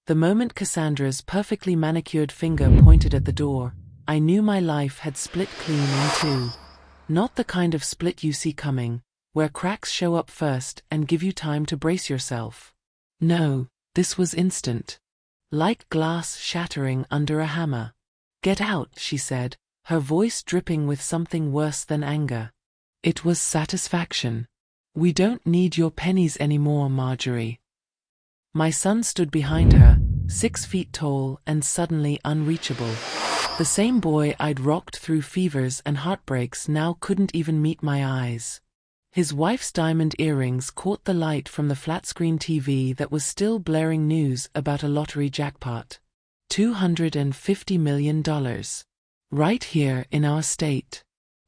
The moment Cassandra's perfectly manicured finger pointed at the door, I knew my life had split clean in two. Not the kind of split you see coming, where cracks show up first and give you time to brace yourself. No, this was instant. Like glass shattering under a hammer. "Get out," she said, her voice dripping with something worse than anger. It was satisfaction. "We don't need your pennies anymore, Marjorie." My son stood behind her, 6 feet tall and suddenly unreachable. The same boy I'd rocked through fevers and heartbreaks now couldn't even meet my eyes. His wife's diamond earrings caught the light from the flat-screen TV that was still blaring news about a lottery jackpot. $250 million. Right here in our state.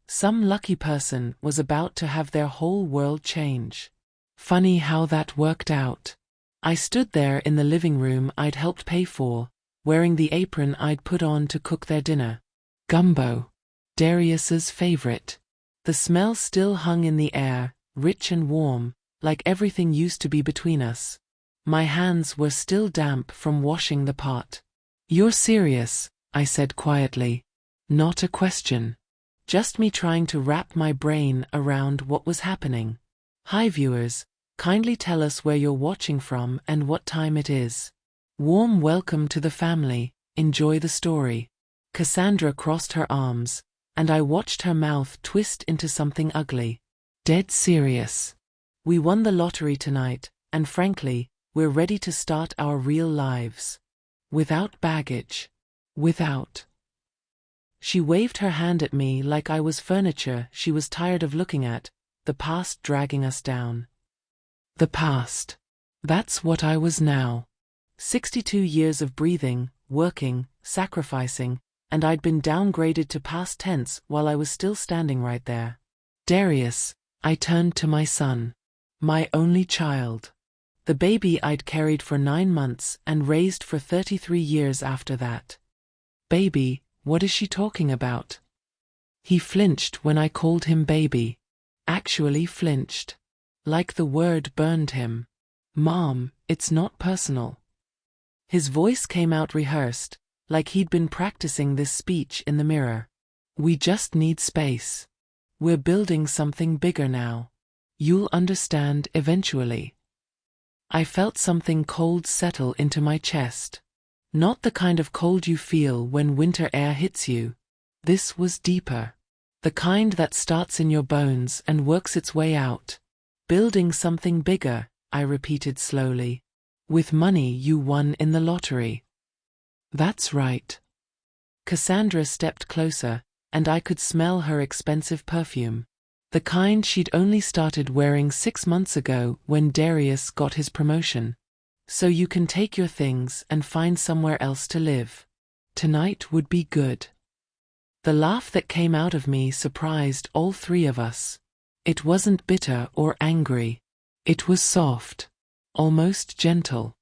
Some lucky person was about to have their whole world change. Funny how that worked out. I stood there in the living room I'd helped pay for, wearing the apron I'd put on to cook their dinner. Gumbo. Darius's favorite. The smell still hung in the air, rich and warm, like everything used to be between us. My hands were still damp from washing the pot. "You're serious," I said quietly. Not a question. Just me trying to wrap my brain around what was happening. Hi viewers, kindly tell us where you're watching from and what time it is. Warm welcome to the family, enjoy the story. Cassandra crossed her arms, and I watched her mouth twist into something ugly. Dead serious. We won the lottery tonight, and frankly, we're ready to start our real lives. Without baggage. Without. She waved her hand at me like I was furniture she was tired of looking at, the past dragging us down. The past. That's what I was now. 62 years of breathing, working, sacrificing, and I'd been downgraded to past tense while I was still standing right there. Darius, I turned to my son. My only child. The baby I'd carried for 9 months and raised for 33 years after that. Baby, what is she talking about? He flinched when I called him baby. Actually flinched. Like the word burned him. Mom, it's not personal. His voice came out rehearsed, like he'd been practicing this speech in the mirror. We just need space. We're building something bigger now. You'll understand eventually. I felt something cold settle into my chest. Not the kind of cold you feel when winter air hits you. This was deeper. The kind that starts in your bones and works its way out. Building something bigger, I repeated slowly. With money you won in the lottery. That's right. Cassandra stepped closer, and I could smell her expensive perfume. The kind she'd only started wearing 6 months ago when Darius got his promotion. So you can take your things and find somewhere else to live. Tonight would be good. The laugh that came out of me surprised all 3 of us. It wasn't bitter or angry. It was soft. Almost gentle.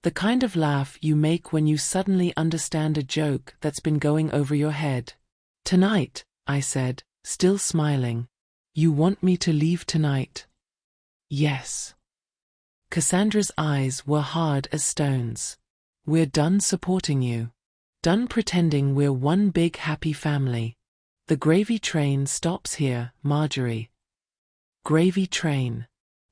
The kind of laugh you make when you suddenly understand a joke that's been going over your head. Tonight, I said, still smiling. You want me to leave tonight? Yes. Cassandra's eyes were hard as stones. We're done supporting you. Done pretending we're one big happy family. The gravy train stops here, Marjorie. Gravy train.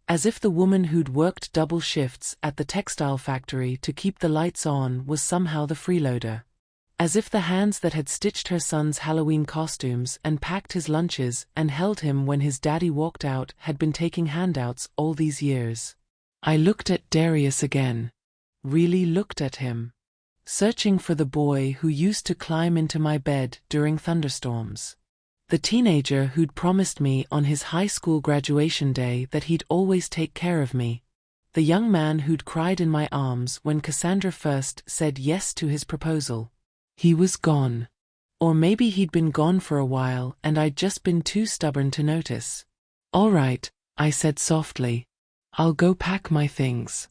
As if the woman who'd worked double shifts at the textile factory to keep the lights on was somehow the freeloader. As if the hands that had stitched her son's Halloween costumes and packed his lunches and held him when his daddy walked out had been taking handouts all these years. I looked at Darius again. Really looked at him. Searching for the boy who used to climb into my bed during thunderstorms. The teenager who'd promised me on his high school graduation day that he'd always take care of me. The young man who'd cried in my arms when Cassandra first said yes to his proposal. He was gone. Or maybe he'd been gone for a while and I'd just been too stubborn to notice. All right, I said softly. I'll go pack my things.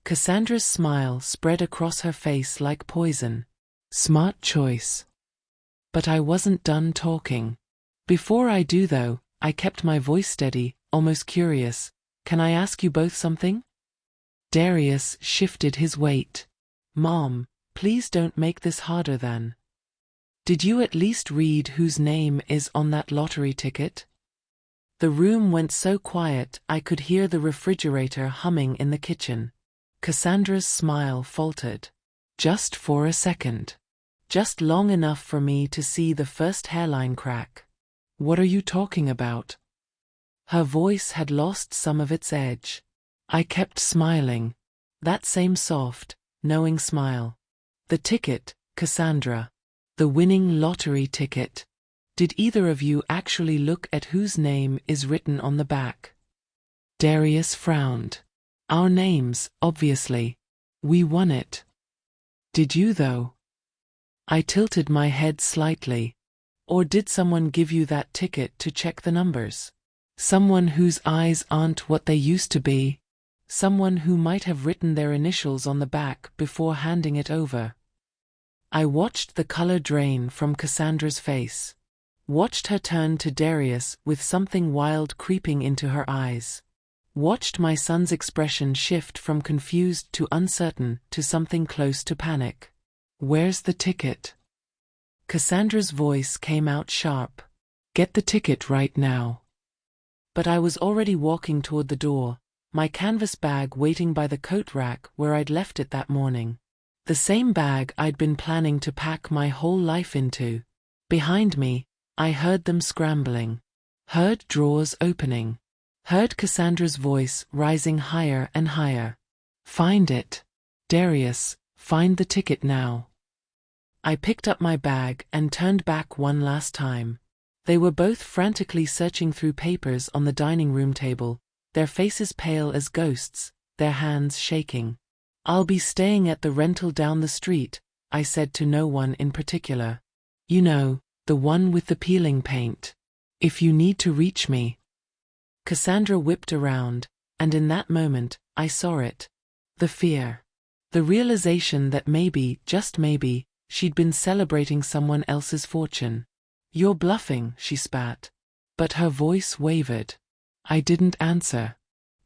Cassandra's smile spread across her face like poison. Smart choice. But I wasn't done talking. Before I do though, I kept my voice steady, almost curious. Can I ask you both something? Darius shifted his weight. Mom, please don't make this harder than. Did you at least read whose name is on that lottery ticket? The room went so quiet I could hear the refrigerator humming in the kitchen. Cassandra's smile faltered. Just for a second. Just long enough for me to see the first hairline crack. What are you talking about? Her voice had lost some of its edge. I kept smiling. That same soft, knowing smile. The ticket, Cassandra. The winning lottery ticket. Did either of you actually look at whose name is written on the back? Darius frowned. Our names, obviously. We won it. Did you though? I tilted my head slightly. Or did someone give you that ticket to check the numbers? Someone whose eyes aren't what they used to be. Someone who might have written their initials on the back before handing it over. I watched the color drain from Cassandra's face. Watched her turn to Darius with something wild creeping into her eyes. Watched my son's expression shift from confused to uncertain to something close to panic. Where's the ticket? Cassandra's voice came out sharp. Get the ticket right now. But I was already walking toward the door, my canvas bag waiting by the coat rack where I'd left it that morning. The same bag I'd been planning to pack my whole life into. Behind me, I heard them scrambling. Heard drawers opening. Heard Cassandra's voice rising higher and higher. Find it. Darius, find the ticket now. I picked up my bag and turned back one last time. They were both frantically searching through papers on the dining room table, their faces pale as ghosts, their hands shaking. I'll be staying at the rental down the street, I said to no one in particular. You know, the one with the peeling paint. If you need to reach me. Cassandra whipped around, and in that moment, I saw it. The fear. The realization that maybe, just maybe, she'd been celebrating someone else's fortune. You're bluffing, she spat. But her voice wavered. I didn't answer.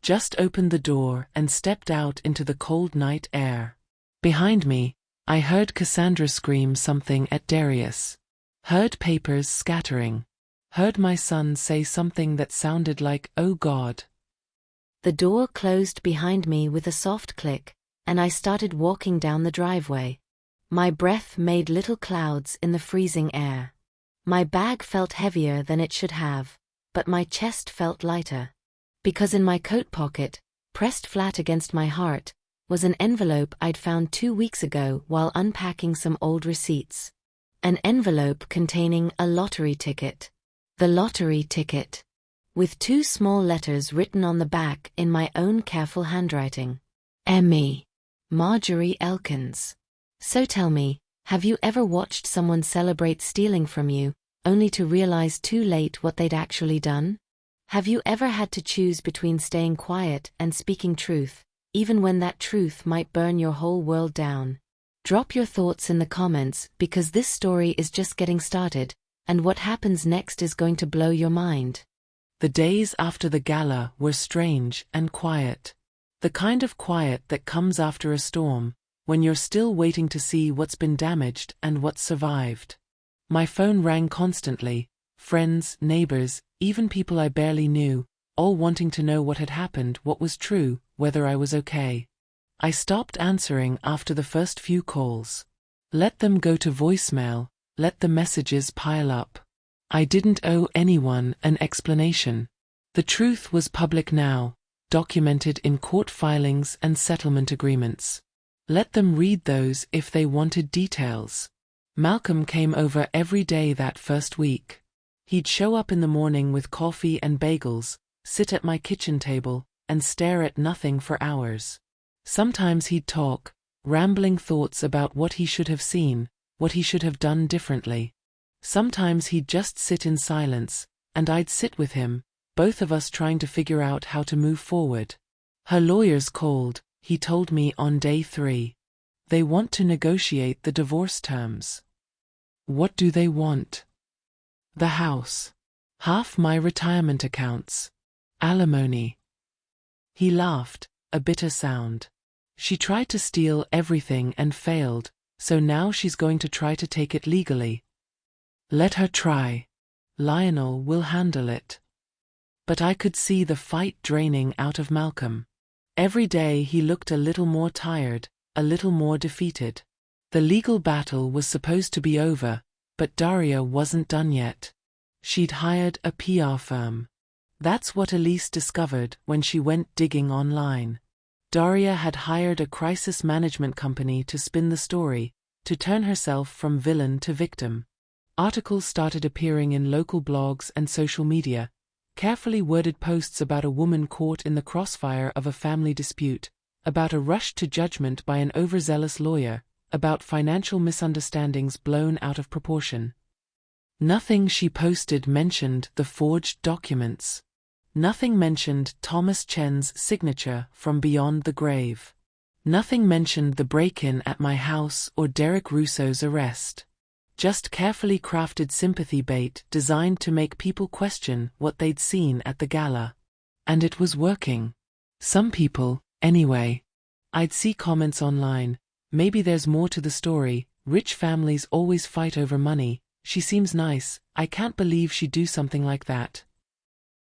Just opened the door and stepped out into the cold night air. Behind me, I heard Cassandra scream something at Darius. Heard papers scattering. Heard my son say something that sounded like, "Oh God." The door closed behind me with a soft click, and I started walking down the driveway. My breath made little clouds in the freezing air. My bag felt heavier than it should have, but my chest felt lighter. Because in my coat pocket, pressed flat against my heart, was an envelope I'd found 2 weeks ago while unpacking some old receipts. An envelope containing a lottery ticket. The lottery ticket. With 2 small letters written on the back in my own careful handwriting. M.E. Marjorie Elkins. So tell me, have you ever watched someone celebrate stealing from you, only to realize too late what they'd actually done? Have you ever had to choose between staying quiet and speaking truth, even when that truth might burn your whole world down? Drop your thoughts in the comments because this story is just getting started, and what happens next is going to blow your mind. The days after the gala were strange and quiet. The kind of quiet that comes after a storm, when you're still waiting to see what's been damaged and what's survived. My phone rang constantly, friends, neighbors, even people I barely knew, all wanting to know what had happened, what was true, whether I was okay. I stopped answering after the first few calls. Let them go to voicemail, let the messages pile up. I didn't owe anyone an explanation. The truth was public now, documented in court filings and settlement agreements. Let them read those if they wanted details. Malcolm came over every day that first week. He'd show up in the morning with coffee and bagels, sit at my kitchen table, and stare at nothing for hours. Sometimes he'd talk, rambling thoughts about what he should have seen, what he should have done differently. Sometimes he'd just sit in silence, and I'd sit with him, both of us trying to figure out how to move forward. Her lawyers called, he told me on day 3. They want to negotiate the divorce terms. What do they want? The house. Half my retirement accounts. Alimony. He laughed, a bitter sound. She tried to steal everything and failed, so now she's going to try to take it legally. Let her try. Lionel will handle it. But I could see the fight draining out of Malcolm. Every day he looked a little more tired, a little more defeated. The legal battle was supposed to be over, but Daria wasn't done yet. She'd hired a PR firm. That's what Elise discovered when she went digging online. Daria had hired a crisis management company to spin the story, to turn herself from villain to victim. Articles started appearing in local blogs and social media, carefully worded posts about a woman caught in the crossfire of a family dispute, about a rush to judgment by an overzealous lawyer, about financial misunderstandings blown out of proportion. Nothing she posted mentioned the forged documents. Nothing mentioned Thomas Chen's signature from beyond the grave. Nothing mentioned the break-in at my house or Derek Rousseau's arrest. Just carefully crafted sympathy bait designed to make people question what they'd seen at the gala. And it was working. Some people, anyway. I'd see comments online. Maybe there's more to the story. Rich families always fight over money. She seems nice. I can't believe she'd do something like that.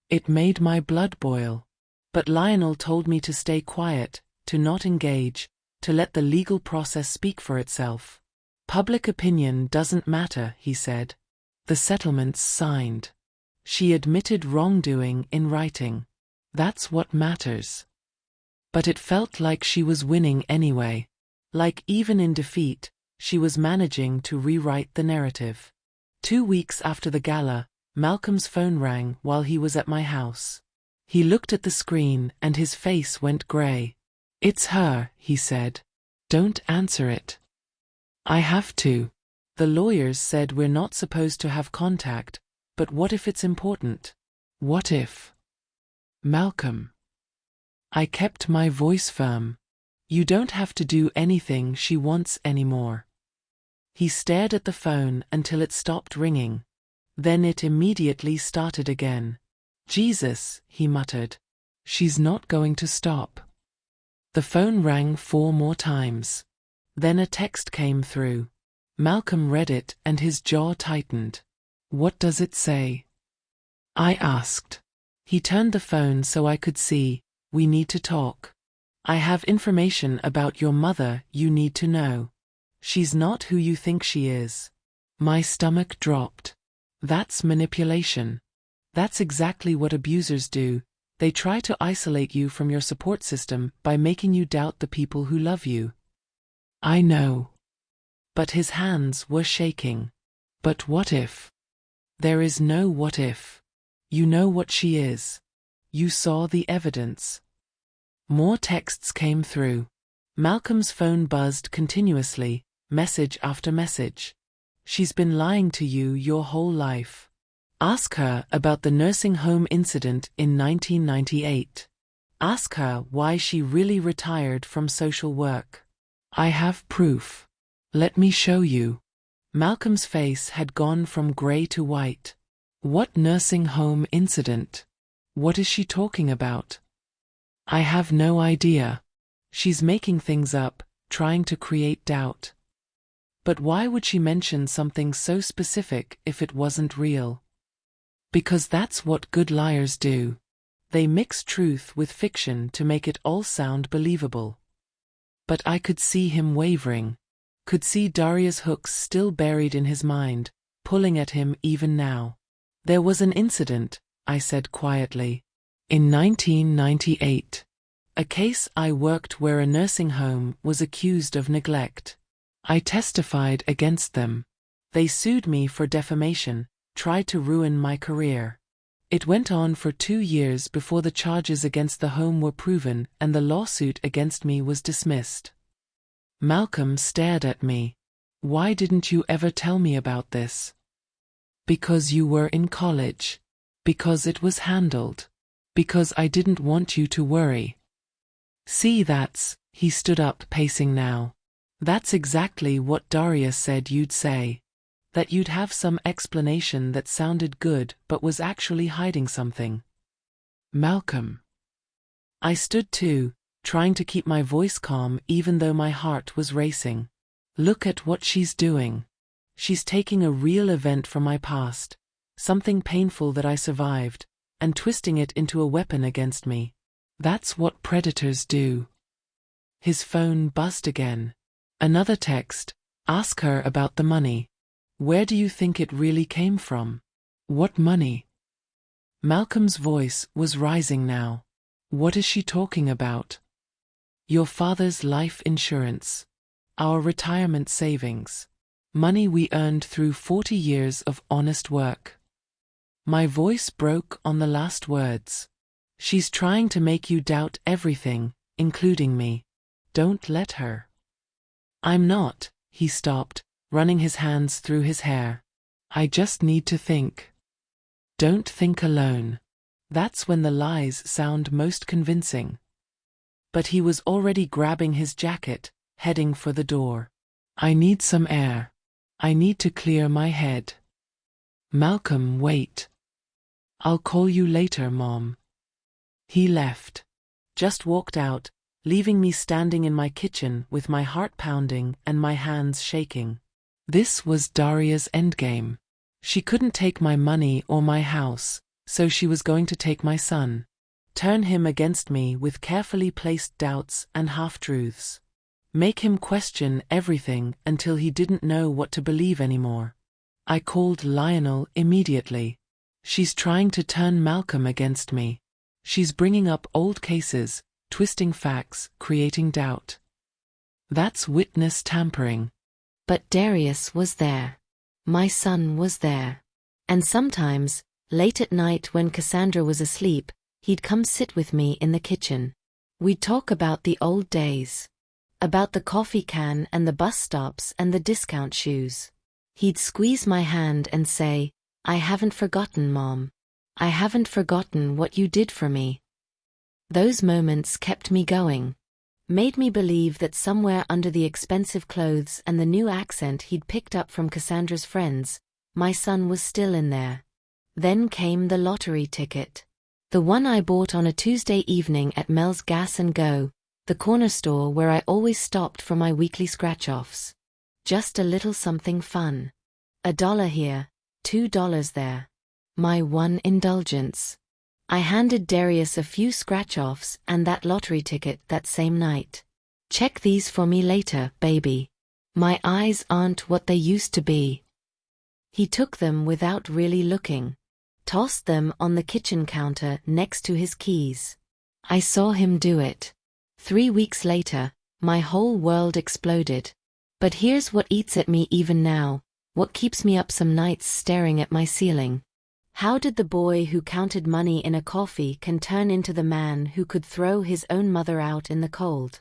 It made my blood boil. But Lionel told me to stay quiet, to not engage, to let the legal process speak for itself. Public opinion doesn't matter, he said. The settlement's signed. She admitted wrongdoing in writing. That's what matters. But it felt like she was winning anyway. Like even in defeat, she was managing to rewrite the narrative. 2 weeks after the gala, Malcolm's phone rang while he was at my house. He looked at the screen and his face went grey. It's her, he said. Don't answer it. I have to. The lawyers said we're not supposed to have contact, but what if it's important? What if? Malcolm. I kept my voice firm. You don't have to do anything she wants anymore. He stared at the phone until it stopped ringing. Then it immediately started again. Jesus, he muttered. She's not going to stop. The phone rang 4 more times. Then a text came through. Malcolm read it and his jaw tightened. What does it say? I asked. He turned the phone so I could see. We need to talk. I have information about your mother you need to know. She's not who you think she is. My stomach dropped. That's manipulation. That's exactly what abusers do. They try to isolate you from your support system by making you doubt the people who love you. I know. But his hands were shaking. But what if? There is no what if. You know what she is. You saw the evidence. More texts came through. Malcolm's phone buzzed continuously, message after message. She's been lying to you your whole life. Ask her about the nursing home incident in 1998. Ask her why she really retired from social work. I have proof. Let me show you. Malcolm's face had gone from grey to white. What nursing home incident? What is she talking about? I have no idea. She's making things up, trying to create doubt. But why would she mention something so specific if it wasn't real? Because that's what good liars do. They mix truth with fiction to make it all sound believable. But I could see him wavering. Could see Daria's hooks still buried in his mind, pulling at him even now. There was an incident, I said quietly. In 1998. A case I worked where a nursing home was accused of neglect. I testified against them. They sued me for defamation, tried to ruin my career. It went on for 2 years before the charges against the home were proven and the lawsuit against me was dismissed. Malcolm stared at me. Why didn't you ever tell me about this? Because you were in college. Because it was handled. Because I didn't want you to worry. See, he stood up, pacing now. That's exactly what Daria said you'd say. That you'd have some explanation that sounded good but was actually hiding something. Malcolm. I stood too, trying to keep my voice calm even though my heart was racing. Look at what she's doing. She's taking a real event from my past, something painful that I survived, and twisting it into a weapon against me. That's what predators do. His phone buzzed again. Another text. Ask her about the money. Where do you think it really came from? What money? Malcolm's voice was rising now. What is she talking about? Your father's life insurance. Our retirement savings. Money we earned through 40 years of honest work. My voice broke on the last words. She's trying to make you doubt everything, including me. Don't let her. I'm not. He stopped, running his hands through his hair. I just need to think. Don't think alone. That's when the lies sound most convincing. But he was already grabbing his jacket, heading for the door. I need some air. I need to clear my head. Malcolm, wait. I'll call you later, Mom. He left. Just walked out, leaving me standing in my kitchen with my heart pounding and my hands shaking. This was Daria's endgame. She couldn't take my money or my house, so she was going to take my son. Turn him against me with carefully placed doubts and half-truths. Make him question everything until he didn't know what to believe anymore. I called Lionel immediately. She's trying to turn Malcolm against me. She's bringing up old cases, twisting facts, creating doubt. That's witness tampering. But Darius was there. My son was there. And sometimes, late at night when Cassandra was asleep, he'd come sit with me in the kitchen. We'd talk about the old days. About the coffee can and the bus stops and the discount shoes. He'd squeeze my hand and say, I haven't forgotten, Mom. I haven't forgotten what you did for me. Those moments kept me going. Made me believe that somewhere under the expensive clothes and the new accent he'd picked up from Cassandra's friends, my son was still in there. Then came the lottery ticket. The one I bought on a Tuesday evening at Mel's Gas and Go, the corner store where I always stopped for my weekly scratch-offs. Just a little something fun. $1 here, $2 there. My one indulgence. I handed Darius a few scratch-offs and that lottery ticket that same night. Check these for me later, baby. My eyes aren't what they used to be. He took them without really looking. Tossed them on the kitchen counter next to his keys. I saw him do it. 3 weeks later, my whole world exploded. But here's what eats at me even now, what keeps me up some nights staring at my ceiling. How did the boy who counted money in a coffee can turn into the man who could throw his own mother out in the cold?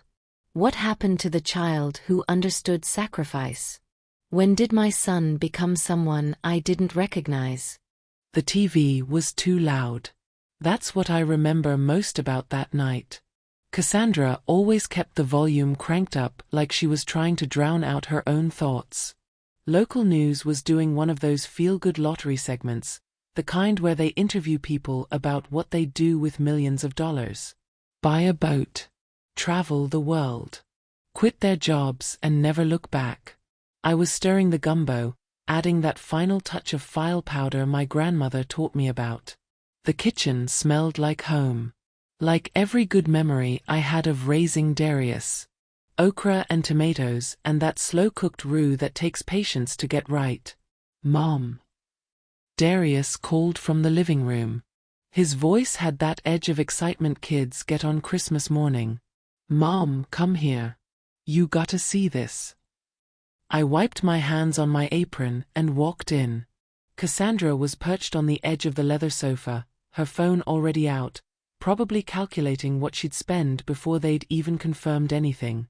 What happened to the child who understood sacrifice? When did my son become someone I didn't recognize? The TV was too loud. That's what I remember most about that night. Cassandra always kept the volume cranked up like she was trying to drown out her own thoughts. Local news was doing one of those feel-good lottery segments, the kind where they interview people about what they do with millions of dollars. Buy a boat. Travel the world. Quit their jobs and never look back. I was stirring the gumbo, adding that final touch of file powder my grandmother taught me about. The kitchen smelled like home. Like every good memory I had of raising Darius. Okra and tomatoes and that slow-cooked roux that takes patience to get right. Mom. Darius called from the living room. His voice had that edge of excitement kids get on Christmas morning. Mom, come here. You gotta see this. I wiped my hands on my apron and walked in. Cassandra was perched on the edge of the leather sofa, her phone already out, probably calculating what she'd spend before they'd even confirmed anything.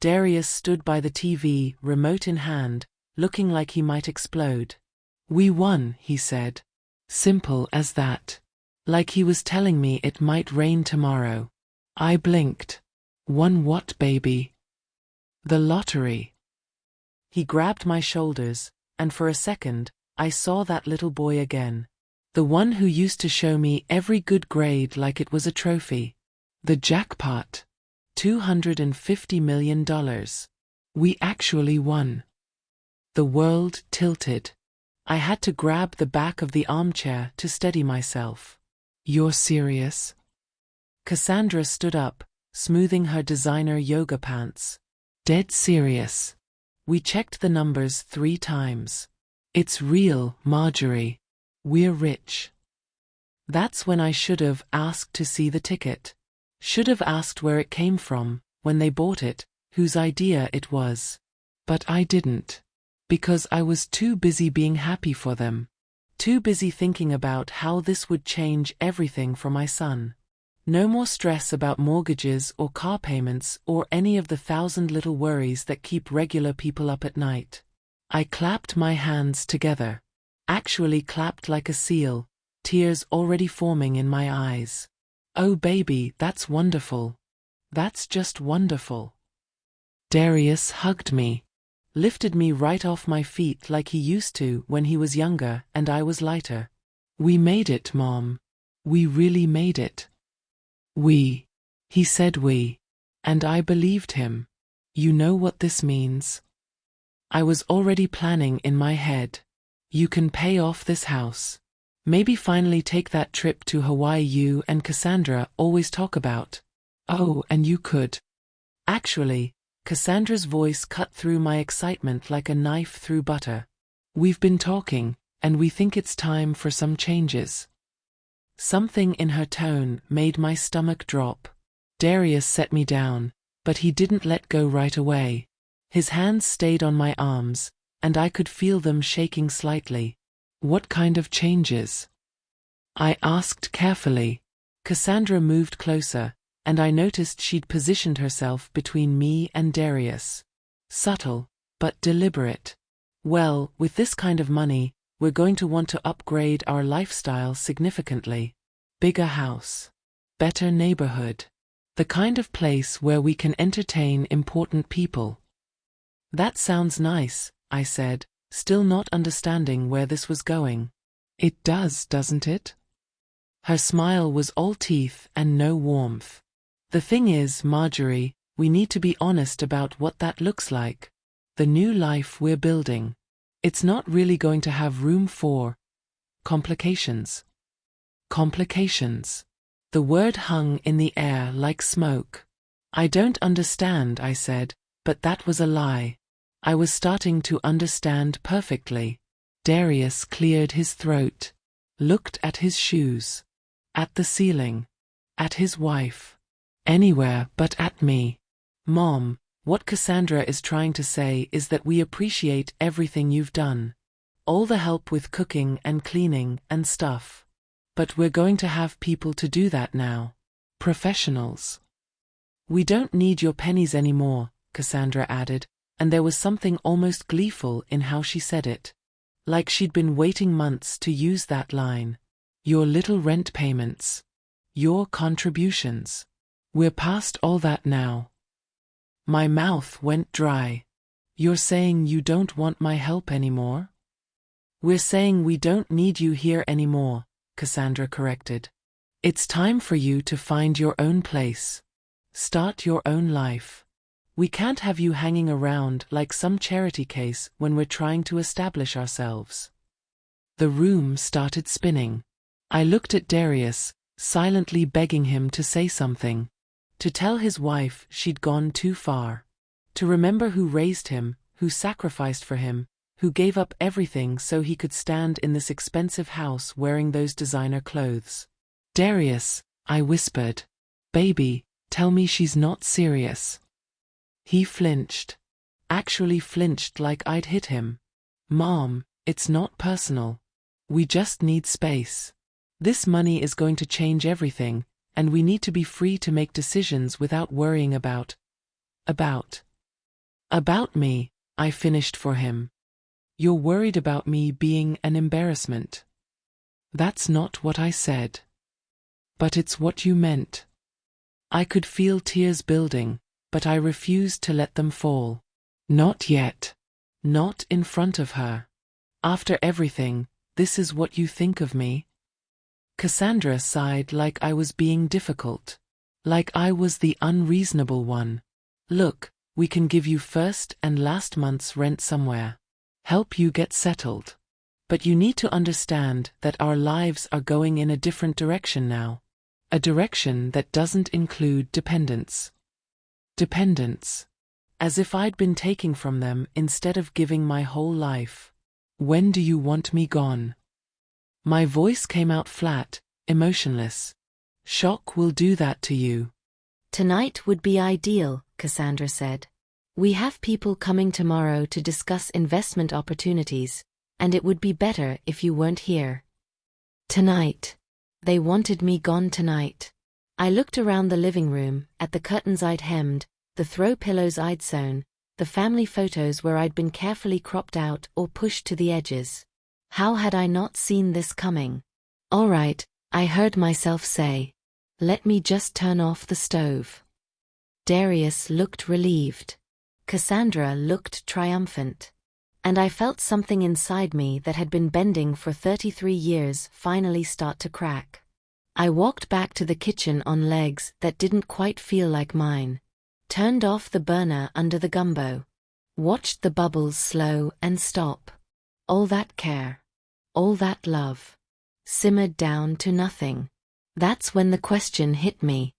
Darius stood by the TV, remote in hand, looking like he might explode. We won, he said. Simple as that. Like he was telling me it might rain tomorrow. I blinked. Won what, baby? The lottery. He grabbed my shoulders, and for a second, I saw that little boy again. The one who used to show me every good grade like it was a trophy. The jackpot. $250 million. We actually won. The world tilted. I had to grab the back of the armchair to steady myself. You're serious? Cassandra stood up, smoothing her designer yoga pants. Dead serious. We checked the numbers 3 times. It's real, Marjorie. We're rich. That's when I should have asked to see the ticket. Should have asked where it came from, when they bought it, whose idea it was. But I didn't. Because I was too busy being happy for them. Too busy thinking about how this would change everything for my son. No more stress about mortgages or car payments or any of the 1,000 little worries that keep regular people up at night. I clapped my hands together. Actually clapped like a seal, tears already forming in my eyes. Oh baby, that's wonderful. That's just wonderful. Darius hugged me. Lifted me right off my feet like he used to when he was younger and I was lighter. We made it, Mom. We really made it. We. He said we. And I believed him. You know what this means? I was already planning in my head. You can pay off this house. Maybe finally take that trip to Hawaii you and Cassandra always talk about. Oh, and you could. Actually, Cassandra's voice cut through my excitement like a knife through butter. We've been talking, and we think it's time for some changes. Something in her tone made my stomach drop. Darius set me down, but he didn't let go right away. His hands stayed on my arms, and I could feel them shaking slightly. What kind of changes? I asked carefully. Cassandra moved closer, and I noticed she'd positioned herself between me and Darius. Subtle, but deliberate. Well, with this kind of money, we're going to want to upgrade our lifestyle significantly. Bigger house. Better neighborhood. The kind of place where we can entertain important people. That sounds nice, I said, still not understanding where this was going. It does, doesn't it? Her smile was all teeth and no warmth. The thing is, Marjorie, we need to be honest about what that looks like. The new life we're building. It's not really going to have room for complications. Complications. The word hung in the air like smoke. I don't understand, I said, but that was a lie. I was starting to understand perfectly. Darius cleared his throat, looked at his shoes, at the ceiling, at his wife. Anywhere but at me. Mom, what Cassandra is trying to say is that we appreciate everything you've done. All the help with cooking and cleaning and stuff. But we're going to have people to do that now. Professionals. We don't need your pennies anymore, Cassandra added, and there was something almost gleeful in how she said it. Like she'd been waiting months to use that line. Your little rent payments. Your contributions. We're past all that now. My mouth went dry. You're saying you don't want my help anymore? We're saying we don't need you here anymore, Cassandra corrected. It's time for you to find your own place. Start your own life. We can't have you hanging around like some charity case when we're trying to establish ourselves. The room started spinning. I looked at Darius, silently begging him to say something. To tell his wife she'd gone too far. To remember who raised him, who sacrificed for him, who gave up everything so he could stand in this expensive house wearing those designer clothes. Darius, I whispered. Baby, tell me she's not serious. He flinched. Actually flinched like I'd hit him. Mom, it's not personal. We just need space. This money is going to change everything, and we need to be free to make decisions without worrying about me, I finished for him. You're worried about me being an embarrassment. That's not what I said. But it's what you meant. I could feel tears building, but I refused to let them fall. Not yet. Not in front of her. After everything, this is what you think of me? Cassandra sighed like I was being difficult. Like I was the unreasonable one. Look, we can give you first and last month's rent somewhere. Help you get settled. But you need to understand that our lives are going in a different direction now. A direction that doesn't include dependence. Dependence. As if I'd been taking from them instead of giving my whole life. When do you want me gone? My voice came out flat, emotionless. Shock will do that to you. Tonight would be ideal, Cassandra said. We have people coming tomorrow to discuss investment opportunities, and it would be better if you weren't here. Tonight. They wanted me gone tonight. I looked around the living room, at the curtains I'd hemmed, the throw pillows I'd sewn, the family photos where I'd been carefully cropped out or pushed to the edges. How had I not seen this coming? All right, I heard myself say. Let me just turn off the stove. Darius looked relieved. Cassandra looked triumphant. And I felt something inside me that had been bending for 33 years finally start to crack. I walked back to the kitchen on legs that didn't quite feel like mine. Turned off the burner under the gumbo. Watched the bubbles slow and stop. All that care. All that love. Simmered down to nothing. That's when the question hit me.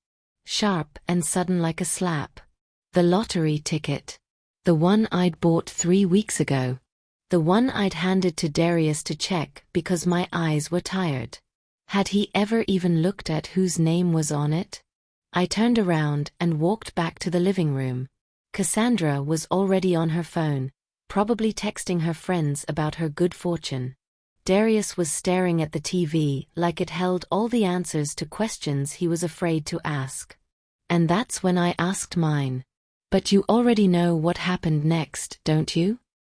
Sharp and sudden like a slap. The lottery ticket. The one I'd bought 3 weeks ago. The one I'd handed to Darius to check because my eyes were tired. Had he ever even looked at whose name was on it? I turned around and walked back to the living room. Cassandra was already on her phone, probably texting her friends about her good fortune. Darius was staring at the TV like it held all the answers to questions he was afraid to ask. And that's when I asked mine. But you already know what happened next, don't you?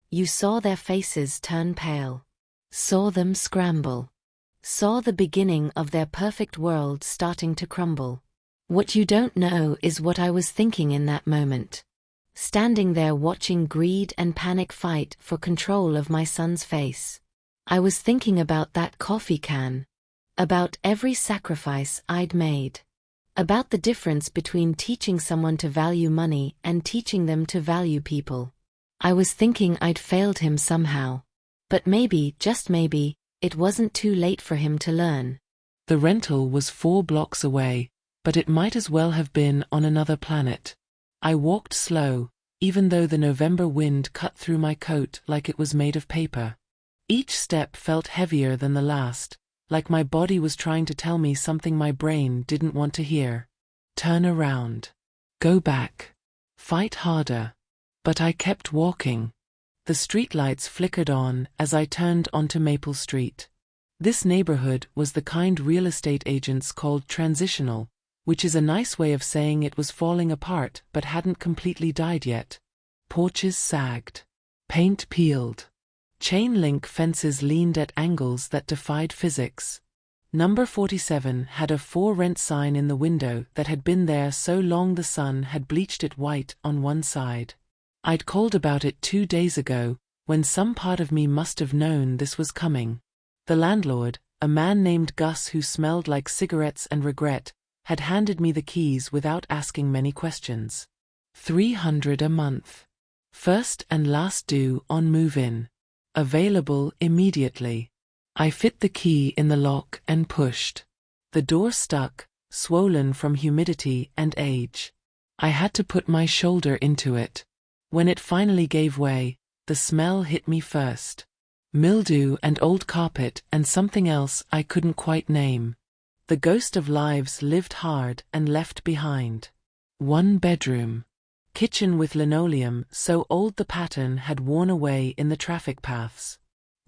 You saw their faces turn pale. Saw them scramble. Saw the beginning of their perfect world starting to crumble. What you don't know is what I was thinking in that moment. Standing there watching greed and panic fight for control of my son's face. I was thinking about that coffee can. About every sacrifice I'd made. About the difference between teaching someone to value money and teaching them to value people. I was thinking I'd failed him somehow. But maybe, just maybe, it wasn't too late for him to learn. The rental was 4 blocks away, but it might as well have been on another planet. I walked slow, even though the November wind cut through my coat like it was made of paper. Each step felt heavier than the last, like my body was trying to tell me something my brain didn't want to hear. Turn around. Go back. Fight harder. But I kept walking. The streetlights flickered on as I turned onto Maple Street. This neighborhood was the kind real estate agents called transitional, which is a nice way of saying it was falling apart but hadn't completely died yet. Porches sagged. Paint peeled. Chain-link fences leaned at angles that defied physics. Number 47 had a for rent sign in the window that had been there so long the sun had bleached it white on one side. I'd called about it 2 days ago, when some part of me must have known this was coming. The landlord, a man named Gus who smelled like cigarettes and regret, had handed me the keys without asking many questions. $300 a month. First and last due on move-in. Available immediately. I fit the key in the lock and pushed. The door stuck, swollen from humidity and age. I had to put my shoulder into it. When it finally gave way, the smell hit me first. Mildew and old carpet and something else I couldn't quite name. The ghost of lives lived hard and left behind. 1 bedroom. Kitchen with linoleum so old the pattern had worn away in the traffic paths.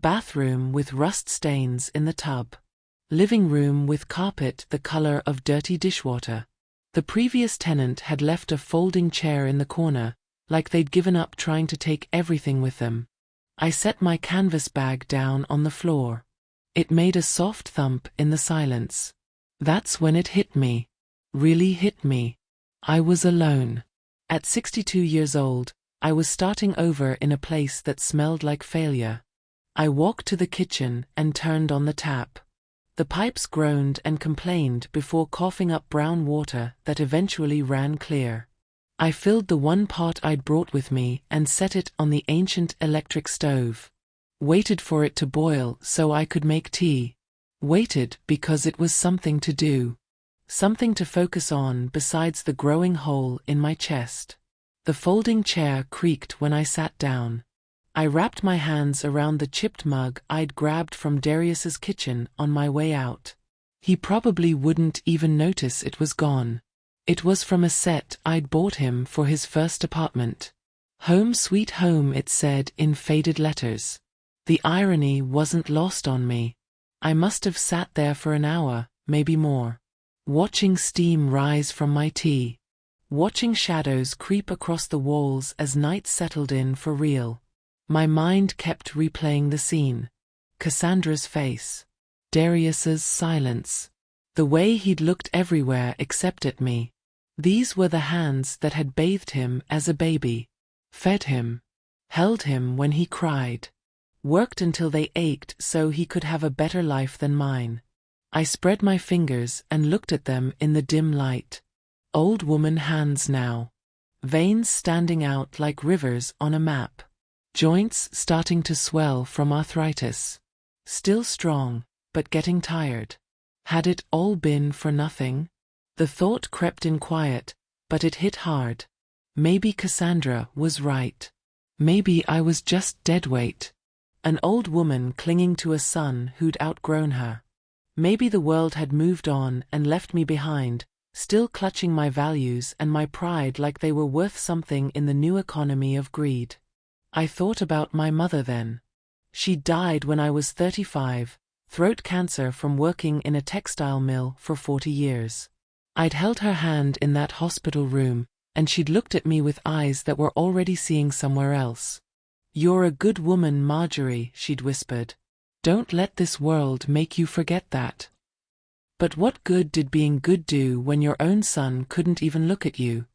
Bathroom with rust stains in the tub. Living room with carpet the color of dirty dishwater. The previous tenant had left a folding chair in the corner, like they'd given up trying to take everything with them. I set my canvas bag down on the floor. It made a soft thump in the silence. That's when it hit me. Really hit me. I was alone. At 62 years old, I was starting over in a place that smelled like failure. I walked to the kitchen and turned on the tap. The pipes groaned and complained before coughing up brown water that eventually ran clear. I filled the one pot I'd brought with me and set it on the ancient electric stove. Waited for it to boil so I could make tea. Waited because it was something to do. Something to focus on besides the growing hole in my chest. The folding chair creaked when I sat down. I wrapped my hands around the chipped mug I'd grabbed from Darius's kitchen on my way out. He probably wouldn't even notice it was gone. It was from a set I'd bought him for his first apartment. Home sweet home, it said in faded letters. The irony wasn't lost on me. I must have sat there for an hour, maybe more. Watching steam rise from my tea. Watching shadows creep across the walls as night settled in for real. My mind kept replaying the scene. Cassandra's face. Darius's silence. The way he'd looked everywhere except at me. These were the hands that had bathed him as a baby. Fed him. Held him when he cried. Worked until they ached so he could have a better life than mine. I spread my fingers and looked at them in the dim light. Old woman hands now. Veins standing out like rivers on a map. Joints starting to swell from arthritis. Still strong, but getting tired. Had it all been for nothing? The thought crept in quiet, but it hit hard. Maybe Cassandra was right. Maybe I was just deadweight. An old woman clinging to a son who'd outgrown her. Maybe the world had moved on and left me behind, still clutching my values and my pride like they were worth something in the new economy of greed. I thought about my mother then. She died when I was 35, throat cancer from working in a textile mill for 40 years. I'd held her hand in that hospital room, and she'd looked at me with eyes that were already seeing somewhere else. "You're a good woman, Marjorie," she'd whispered. "Don't let this world make you forget that." But what good did being good do when your own son couldn't even look at you?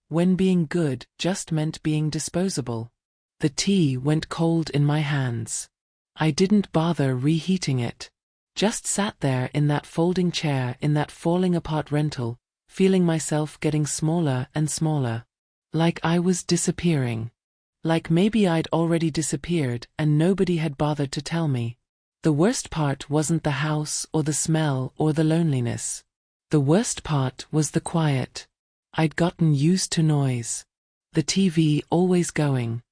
When being good just meant being disposable? The tea went cold in my hands. I didn't bother reheating it. Just sat there in that folding chair in that falling apart rental, feeling myself getting smaller and smaller. Like I was disappearing. Like maybe I'd already disappeared and nobody had bothered to tell me. The worst part wasn't the house or the smell or the loneliness. The worst part was the quiet. I'd gotten used to noise. The TV always going.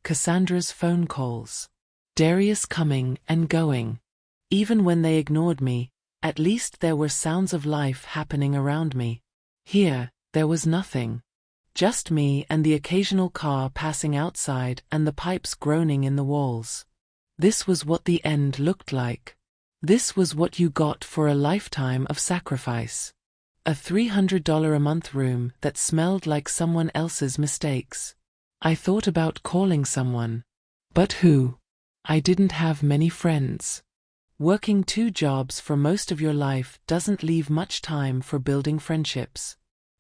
Cassandra's phone calls. Darius coming and going. Even when they ignored me, at least there were sounds of life happening around me. Here, there was nothing. Just me and the occasional car passing outside and the pipes groaning in the walls. This was what the end looked like. This was what you got for a lifetime of sacrifice. A $300 a month room that smelled like someone else's mistakes. I thought about calling someone. But who? I didn't have many friends. Working 2 jobs for most of your life doesn't leave much time for building friendships.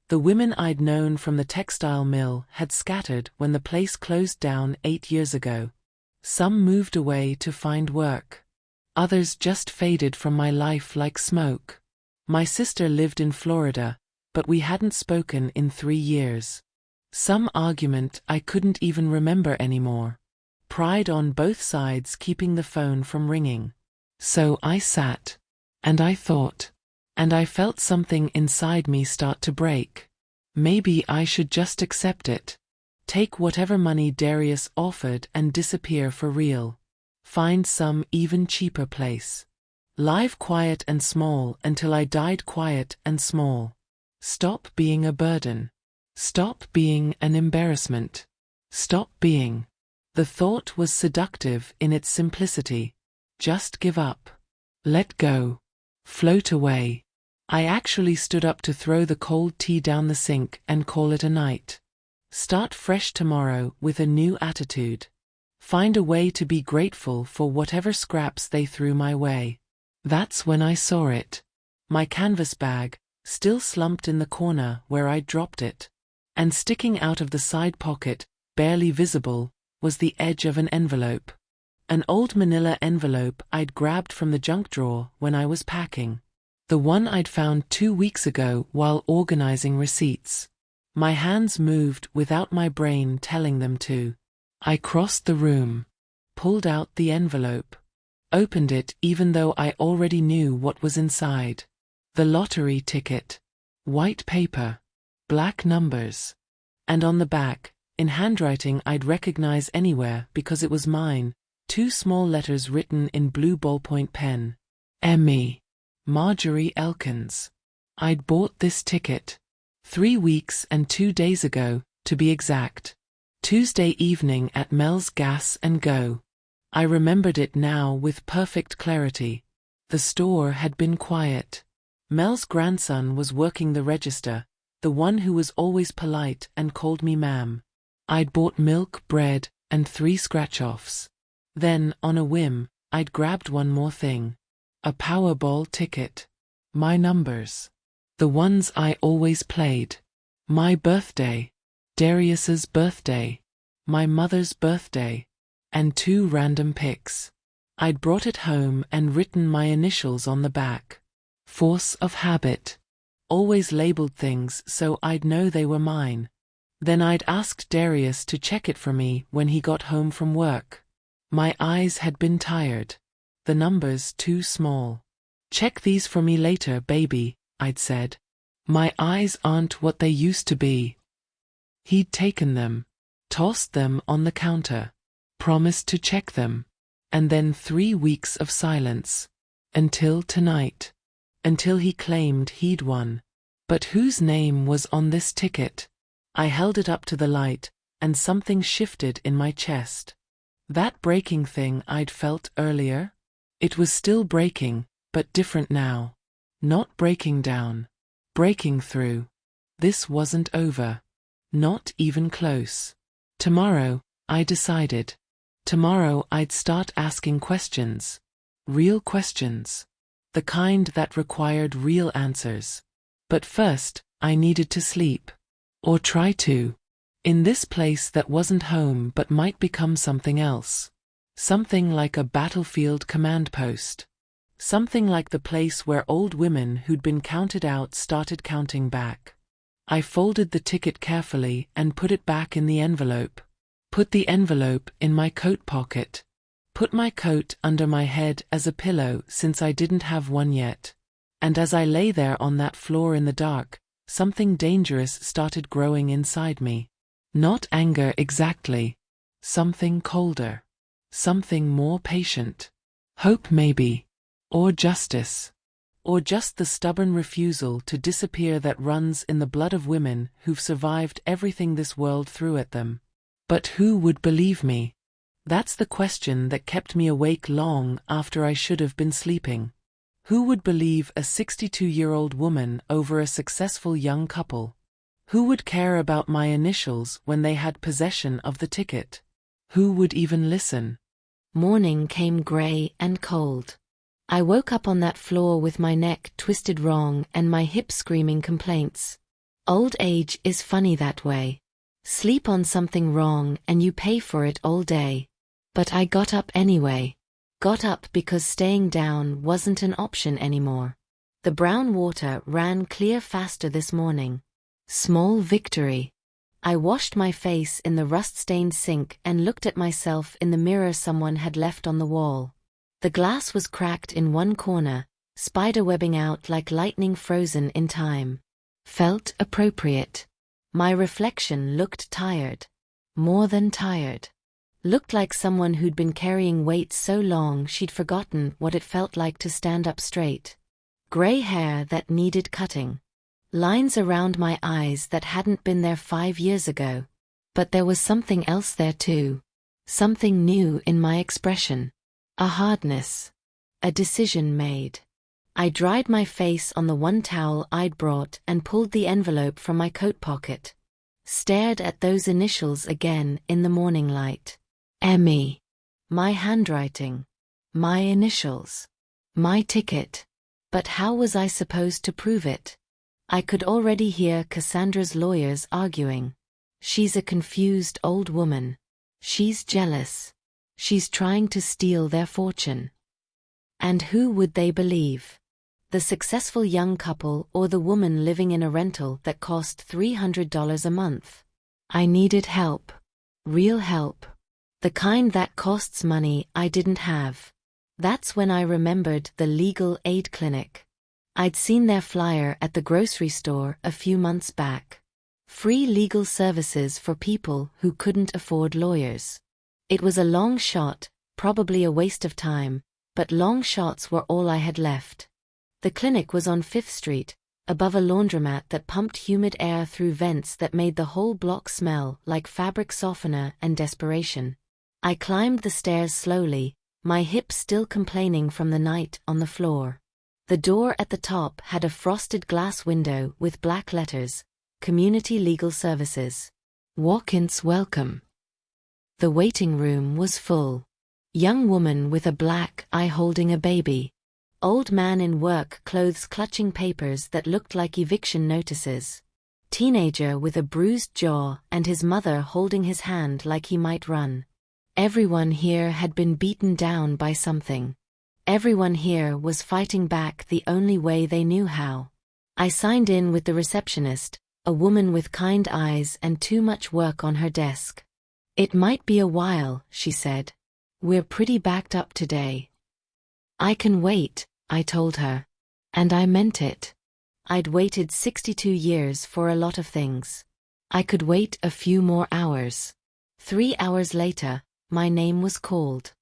The women I'd known from the textile mill had scattered when the place closed down 8 years ago. Some moved away to find work. Others just faded from my life like smoke. My sister lived in Florida, but we hadn't spoken in 3 years. Some argument I couldn't even remember anymore. Pride on both sides keeping the phone from ringing. So I sat. And I thought. And I felt something inside me start to break. Maybe I should just accept it. Take whatever money Darius offered and disappear for real. Find some even cheaper place. Live quiet and small until I died quiet and small. Stop being a burden. Stop being an embarrassment. Stop being. The thought was seductive in its simplicity. Just give up. Let go. Float away. I actually stood up to throw the cold tea down the sink and call it a night. Start fresh tomorrow with a new attitude. Find a way to be grateful for whatever scraps they threw my way. That's when I saw it. My canvas bag, still slumped in the corner where I'd dropped it. And sticking out of the side pocket, barely visible, was the edge of an envelope. An old manila envelope I'd grabbed from the junk drawer when I was packing. The one I'd found 2 weeks ago while organizing receipts. My hands moved without my brain telling them to. I crossed the room, pulled out the envelope, opened it even though I already knew what was inside. The lottery ticket. White paper. Black numbers. And on the back, in handwriting I'd recognize anywhere because it was mine, 2 small letters written in blue ballpoint pen. M.E. Marjorie Elkins. I'd bought this ticket 3 weeks and 2 days ago, to be exact. Tuesday evening at Mel's Gas and Go. I remembered it now with perfect clarity. The store had been quiet. Mel's grandson was working the register, the one who was always polite and called me ma'am. I'd bought milk, bread, and 3 scratch-offs. Then, on a whim, I'd grabbed one more thing. A Powerball ticket. My numbers. The ones I always played. My birthday. Darius's birthday. My mother's birthday. And 2 random pics. I'd brought it home and written my initials on the back. Force of habit. Always labeled things so I'd know they were mine. Then I'd asked Darius to check it for me when he got home from work. My eyes had been tired. The numbers too small. Check these for me later, baby, I'd said. My eyes aren't what they used to be. He'd taken them, tossed them on the counter, promised to check them, and then 3 weeks of silence. Until tonight. Until he claimed he'd won. But whose name was on this ticket? I held it up to the light, and something shifted in my chest. That breaking thing I'd felt earlier? It was still breaking, but different now. Not breaking down. Breaking through. This wasn't over. Not even close. Tomorrow, I decided. Tomorrow I'd start asking questions. Real questions. The kind that required real answers. But first, I needed to sleep. Or try to. In this place that wasn't home but might become something else. Something like a battlefield command post. Something like the place where old women who'd been counted out started counting back. I folded the ticket carefully and put it back in the envelope. Put the envelope in my coat pocket. Put my coat under my head as a pillow since I didn't have one yet. And as I lay there on that floor in the dark, something dangerous started growing inside me. Not anger exactly. Something colder. Something more patient. Hope maybe. Or justice. Or just the stubborn refusal to disappear that runs in the blood of women who've survived everything this world threw at them. But who would believe me? That's the question that kept me awake long after I should have been sleeping. Who would believe a 62-year-old woman over a successful young couple? Who would care about my initials when they had possession of the ticket? Who would even listen? Morning came grey and cold. I woke up on that floor with my neck twisted wrong and my hips screaming complaints. Old age is funny that way. Sleep on something wrong and you pay for it all day. But I got up anyway. Got up because staying down wasn't an option anymore. The brown water ran clear faster this morning. Small victory. I washed my face in the rust-stained sink and looked at myself in the mirror someone had left on the wall. The glass was cracked in one corner, spiderwebbing out like lightning frozen in time. Felt appropriate. My reflection looked tired. More than tired. Looked like someone who'd been carrying weight so long she'd forgotten what it felt like to stand up straight. Gray hair that needed cutting. Lines around my eyes that hadn't been there 5 years ago. But there was something else there too. Something new in my expression. A hardness. A decision made. I dried my face on the one towel I'd brought and pulled the envelope from my coat pocket. Stared at those initials again in the morning light. M.E. My handwriting. My initials. My ticket. But how was I supposed to prove it? I could already hear Cassandra's lawyers arguing. She's a confused old woman. She's jealous. She's trying to steal their fortune. And who would they believe? The successful young couple or the woman living in a rental that cost $300 a month? I needed help. Real help. The kind that costs money I didn't have. That's when I remembered the legal aid clinic. I'd seen their flyer at the grocery store a few months back. Free legal services for people who couldn't afford lawyers. It was a long shot, probably a waste of time, but long shots were all I had left. The clinic was on 5th Street, above a laundromat that pumped humid air through vents that made the whole block smell like fabric softener and desperation. I climbed the stairs slowly, my hips still complaining from the night on the floor. The door at the top had a frosted glass window with black letters, Community Legal Services. Walk-ins welcome. The waiting room was full. Young woman with a black eye holding a baby. Old man in work clothes clutching papers that looked like eviction notices. Teenager with a bruised jaw and his mother holding his hand like he might run. Everyone here had been beaten down by something. Everyone here was fighting back the only way they knew how. I signed in with the receptionist, a woman with kind eyes and too much work on her desk. It might be a while, she said. We're pretty backed up today. I can wait, I told her. And I meant it. I'd waited 62 years for a lot of things. I could wait a few more hours. 3 hours later, my name was called.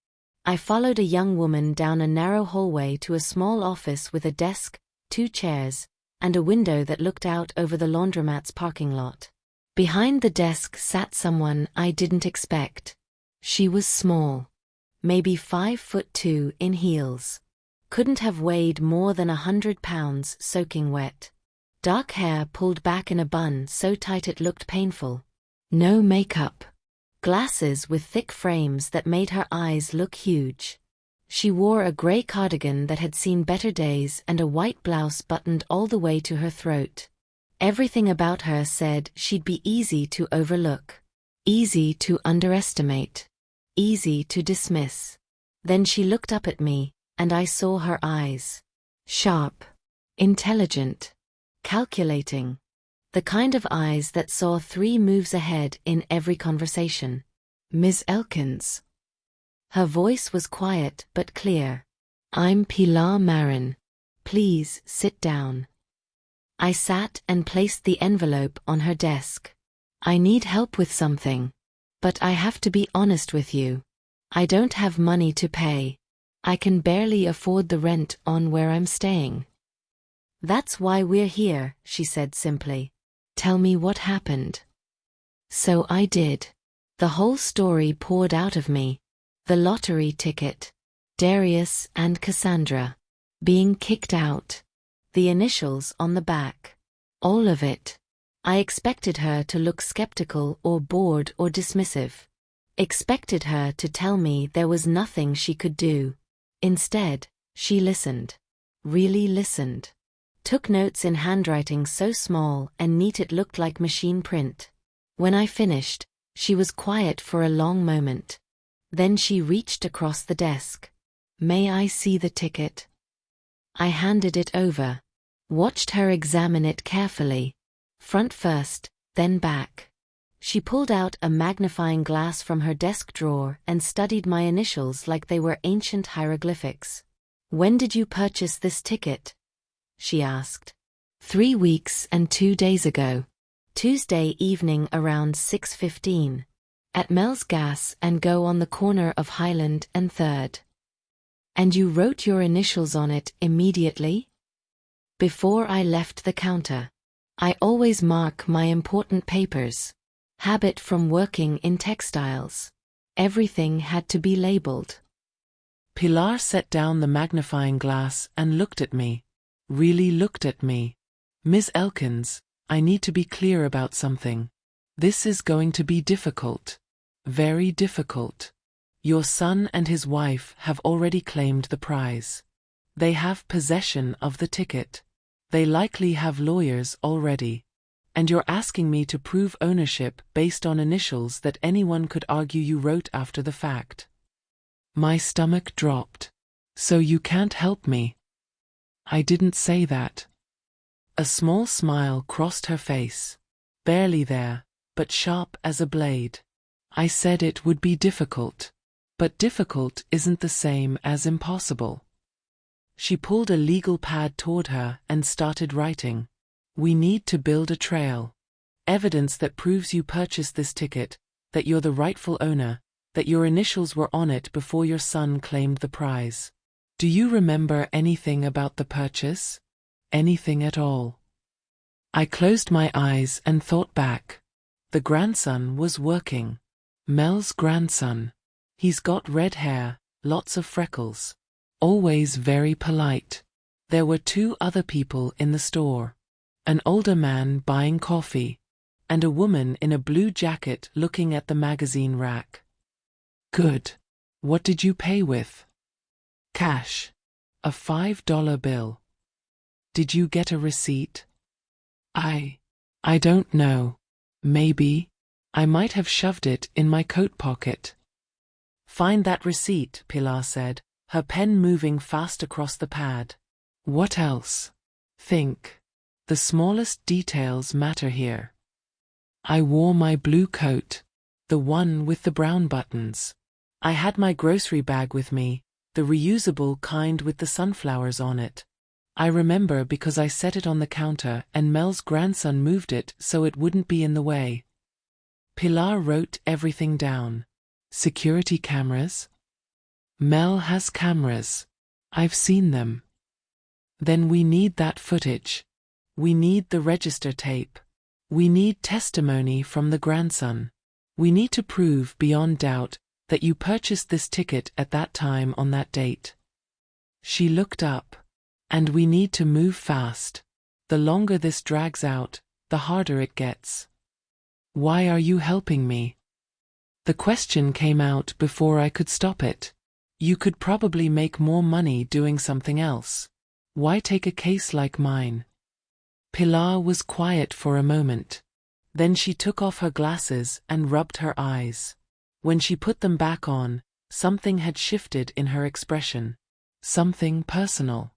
I followed a young woman down a narrow hallway to a small office with a desk, 2 chairs, and a window that looked out over the laundromat's parking lot. Behind the desk sat someone I didn't expect. She was small. Maybe 5'2" in heels. Couldn't have weighed more than 100 pounds soaking wet. Dark hair pulled back in a bun so tight it looked painful. No makeup. Glasses with thick frames that made her eyes look huge. She wore a grey cardigan that had seen better days and a white blouse buttoned all the way to her throat. Everything about her said she'd be easy to overlook. Easy to underestimate. Easy to dismiss. Then she looked up at me, and I saw her eyes. Sharp. Intelligent. Calculating. The kind of eyes that saw 3 moves ahead in every conversation. Ms. Elkins. Her voice was quiet but clear. I'm Pilar Marin. Please sit down. I sat and placed the envelope on her desk. I need help with something. But I have to be honest with you. I don't have money to pay. I can barely afford the rent on where I'm staying. That's why we're here, she said simply. Tell me what happened. So I did. The whole story poured out of me. The lottery ticket. Darius and Cassandra. Being kicked out. The initials on the back. All of it. I expected her to look skeptical or bored or dismissive. Expected her to tell me there was nothing she could do. Instead, she listened. Really listened. Took notes in handwriting so small and neat it looked like machine print. When I finished, she was quiet for a long moment. Then she reached across the desk. May I see the ticket? I handed it over. Watched her examine it carefully. Front first, then back. She pulled out a magnifying glass from her desk drawer and studied my initials like they were ancient hieroglyphics. When did you purchase this ticket? She asked. 3 weeks and 2 days ago. Tuesday evening around 6:15. At Mel's Gas and Go on the corner of Highland and 3rd. And you wrote your initials on it immediately? Before I left the counter. I always mark my important papers. Habit from working in textiles. Everything had to be labeled. Pilar set down the magnifying glass and looked at me. Really looked at me. Ms. Elkins, I need to be clear about something. This is going to be difficult. Very difficult. Your son and his wife have already claimed the prize. They have possession of the ticket. They likely have lawyers already. And you're asking me to prove ownership based on initials that anyone could argue you wrote after the fact. My stomach dropped. So you can't help me? I didn't say that. A small smile crossed her face. Barely there, but sharp as a blade. I said it would be difficult. But difficult isn't the same as impossible. She pulled a legal pad toward her and started writing. We need to build a trail. Evidence that proves you purchased this ticket, that you're the rightful owner, that your initials were on it before your son claimed the prize. Do you remember anything about the purchase? Anything at all? I closed my eyes and thought back. The grandson was working. Mel's grandson. He's got red hair, lots of freckles. Always very polite. There were 2 other people in the store. An older man buying coffee, and a woman in a blue jacket looking at the magazine rack. Good. What did you pay with? Cash. A $5 bill. Did you get a receipt? I don't know. Maybe. I might have shoved it in my coat pocket. Find that receipt, Pilar said, her pen moving fast across the pad. What else? Think. The smallest details matter here. I wore my blue coat. The one with the brown buttons. I had my grocery bag with me, the reusable kind with the sunflowers on it. I remember because I set it on the counter and Mel's grandson moved it so it wouldn't be in the way. Pilar wrote everything down. Security cameras? Mel has cameras. I've seen them. Then we need that footage. We need the register tape. We need testimony from the grandson. We need to prove beyond doubt that you purchased this ticket at that time on that date. She looked up. And we need to move fast. The longer this drags out, the harder it gets. Why are you helping me? The question came out before I could stop it. You could probably make more money doing something else. Why take a case like mine? Pilar was quiet for a moment. Then she took off her glasses and rubbed her eyes. When she put them back on, something had shifted in her expression. Something personal.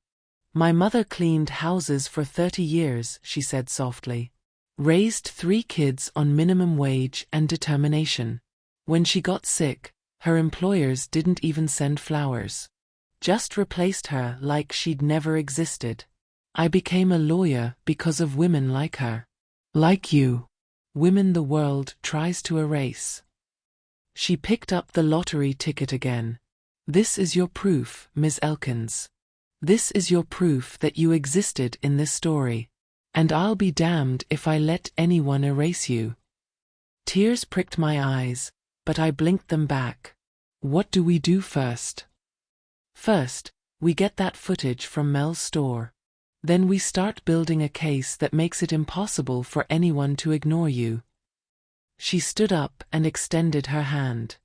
My mother cleaned houses for 30 years, she said softly. Raised 3 kids on minimum wage and determination. When she got sick, her employers didn't even send flowers. Just replaced her like she'd never existed. I became a lawyer because of women like her. Like you. Women the world tries to erase. She picked up the lottery ticket again. This is your proof, Ms. Elkins. This is your proof that you existed in this story. And I'll be damned if I let anyone erase you. Tears pricked my eyes, but I blinked them back. What do we do first? First, we get that footage from Mel's store. Then we start building a case that makes it impossible for anyone to ignore you. She stood up and extended her hand.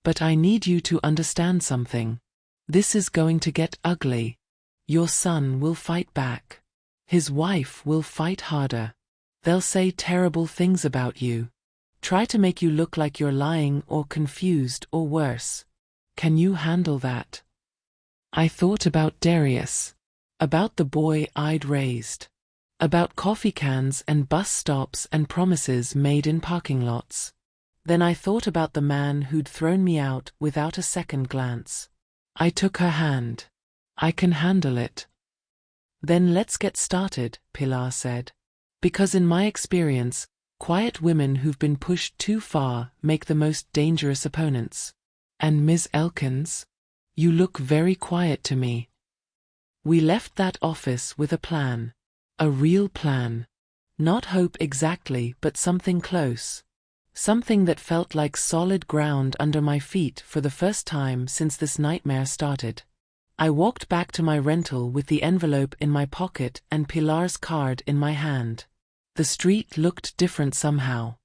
But I need you to understand something. This is going to get ugly. Your son will fight back. His wife will fight harder. They'll say terrible things about you. Try to make you look like you're lying or confused or worse. Can you handle that? I thought about Darius. About the boy I'd raised. About coffee cans and bus stops and promises made in parking lots. Then I thought about the man who'd thrown me out without a second glance. I took her hand. I can handle it. Then let's get started, Pilar said. Because in my experience, quiet women who've been pushed too far make the most dangerous opponents. And Ms. Elkins? You look very quiet to me. We left that office with a plan. A real plan. Not hope exactly, but something close. Something that felt like solid ground under my feet for the first time since this nightmare started. I walked back to my rental with the envelope in my pocket and Pilar's card in my hand. The street looked different somehow.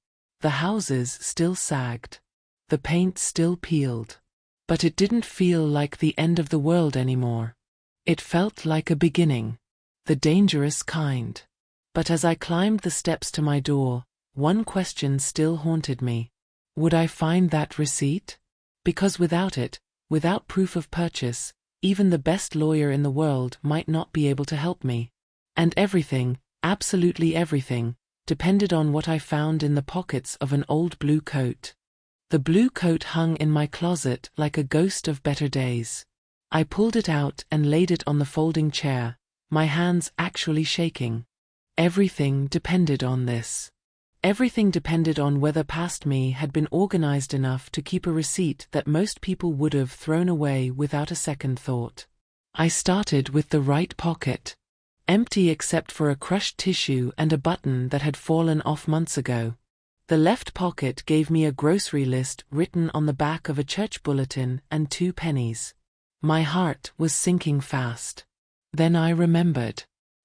The houses still sagged. The paint still peeled. But it didn't feel like the end of the world anymore. It felt like a beginning. The dangerous kind. But as I climbed the steps to my door, one question still haunted me. Would I find that receipt? Because without it, Without proof of purchase, even the best lawyer in the world might not be able to help me. And everything, absolutely everything, depended on what I found in the pockets of an old blue coat. The blue coat hung in my closet like a ghost of better days. I pulled it out and laid it on the folding chair, my hands actually shaking. Everything depended on this. Everything depended on whether past me had been organized enough to keep a receipt that most people would have thrown away without a second thought. I started with the right pocket. Empty except for a crushed tissue and a button that had fallen off months ago. The left pocket gave me a grocery list written on the back of a church bulletin and 2 pennies. My heart was sinking fast. Then I remembered.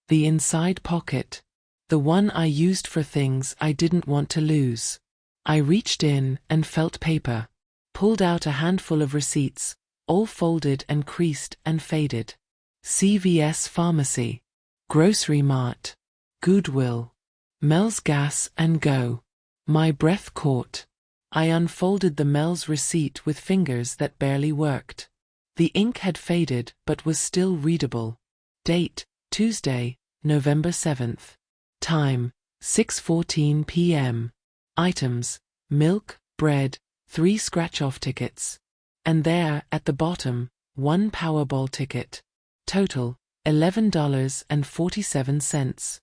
The inside pocket. The one I used for things I didn't want to lose. I reached in and felt paper. Pulled out a handful of receipts, all folded and creased and faded. CVS Pharmacy. Grocery Mart. Goodwill. Mel's Gas and Go. My breath caught. I unfolded the Mel's receipt with fingers that barely worked. The ink had faded but was still readable. Date, Tuesday, November 7th. Time, 6:14 p.m. Items, milk, bread, 3 scratch-off tickets. And there, at the bottom, 1 Powerball ticket. Total, $11.47.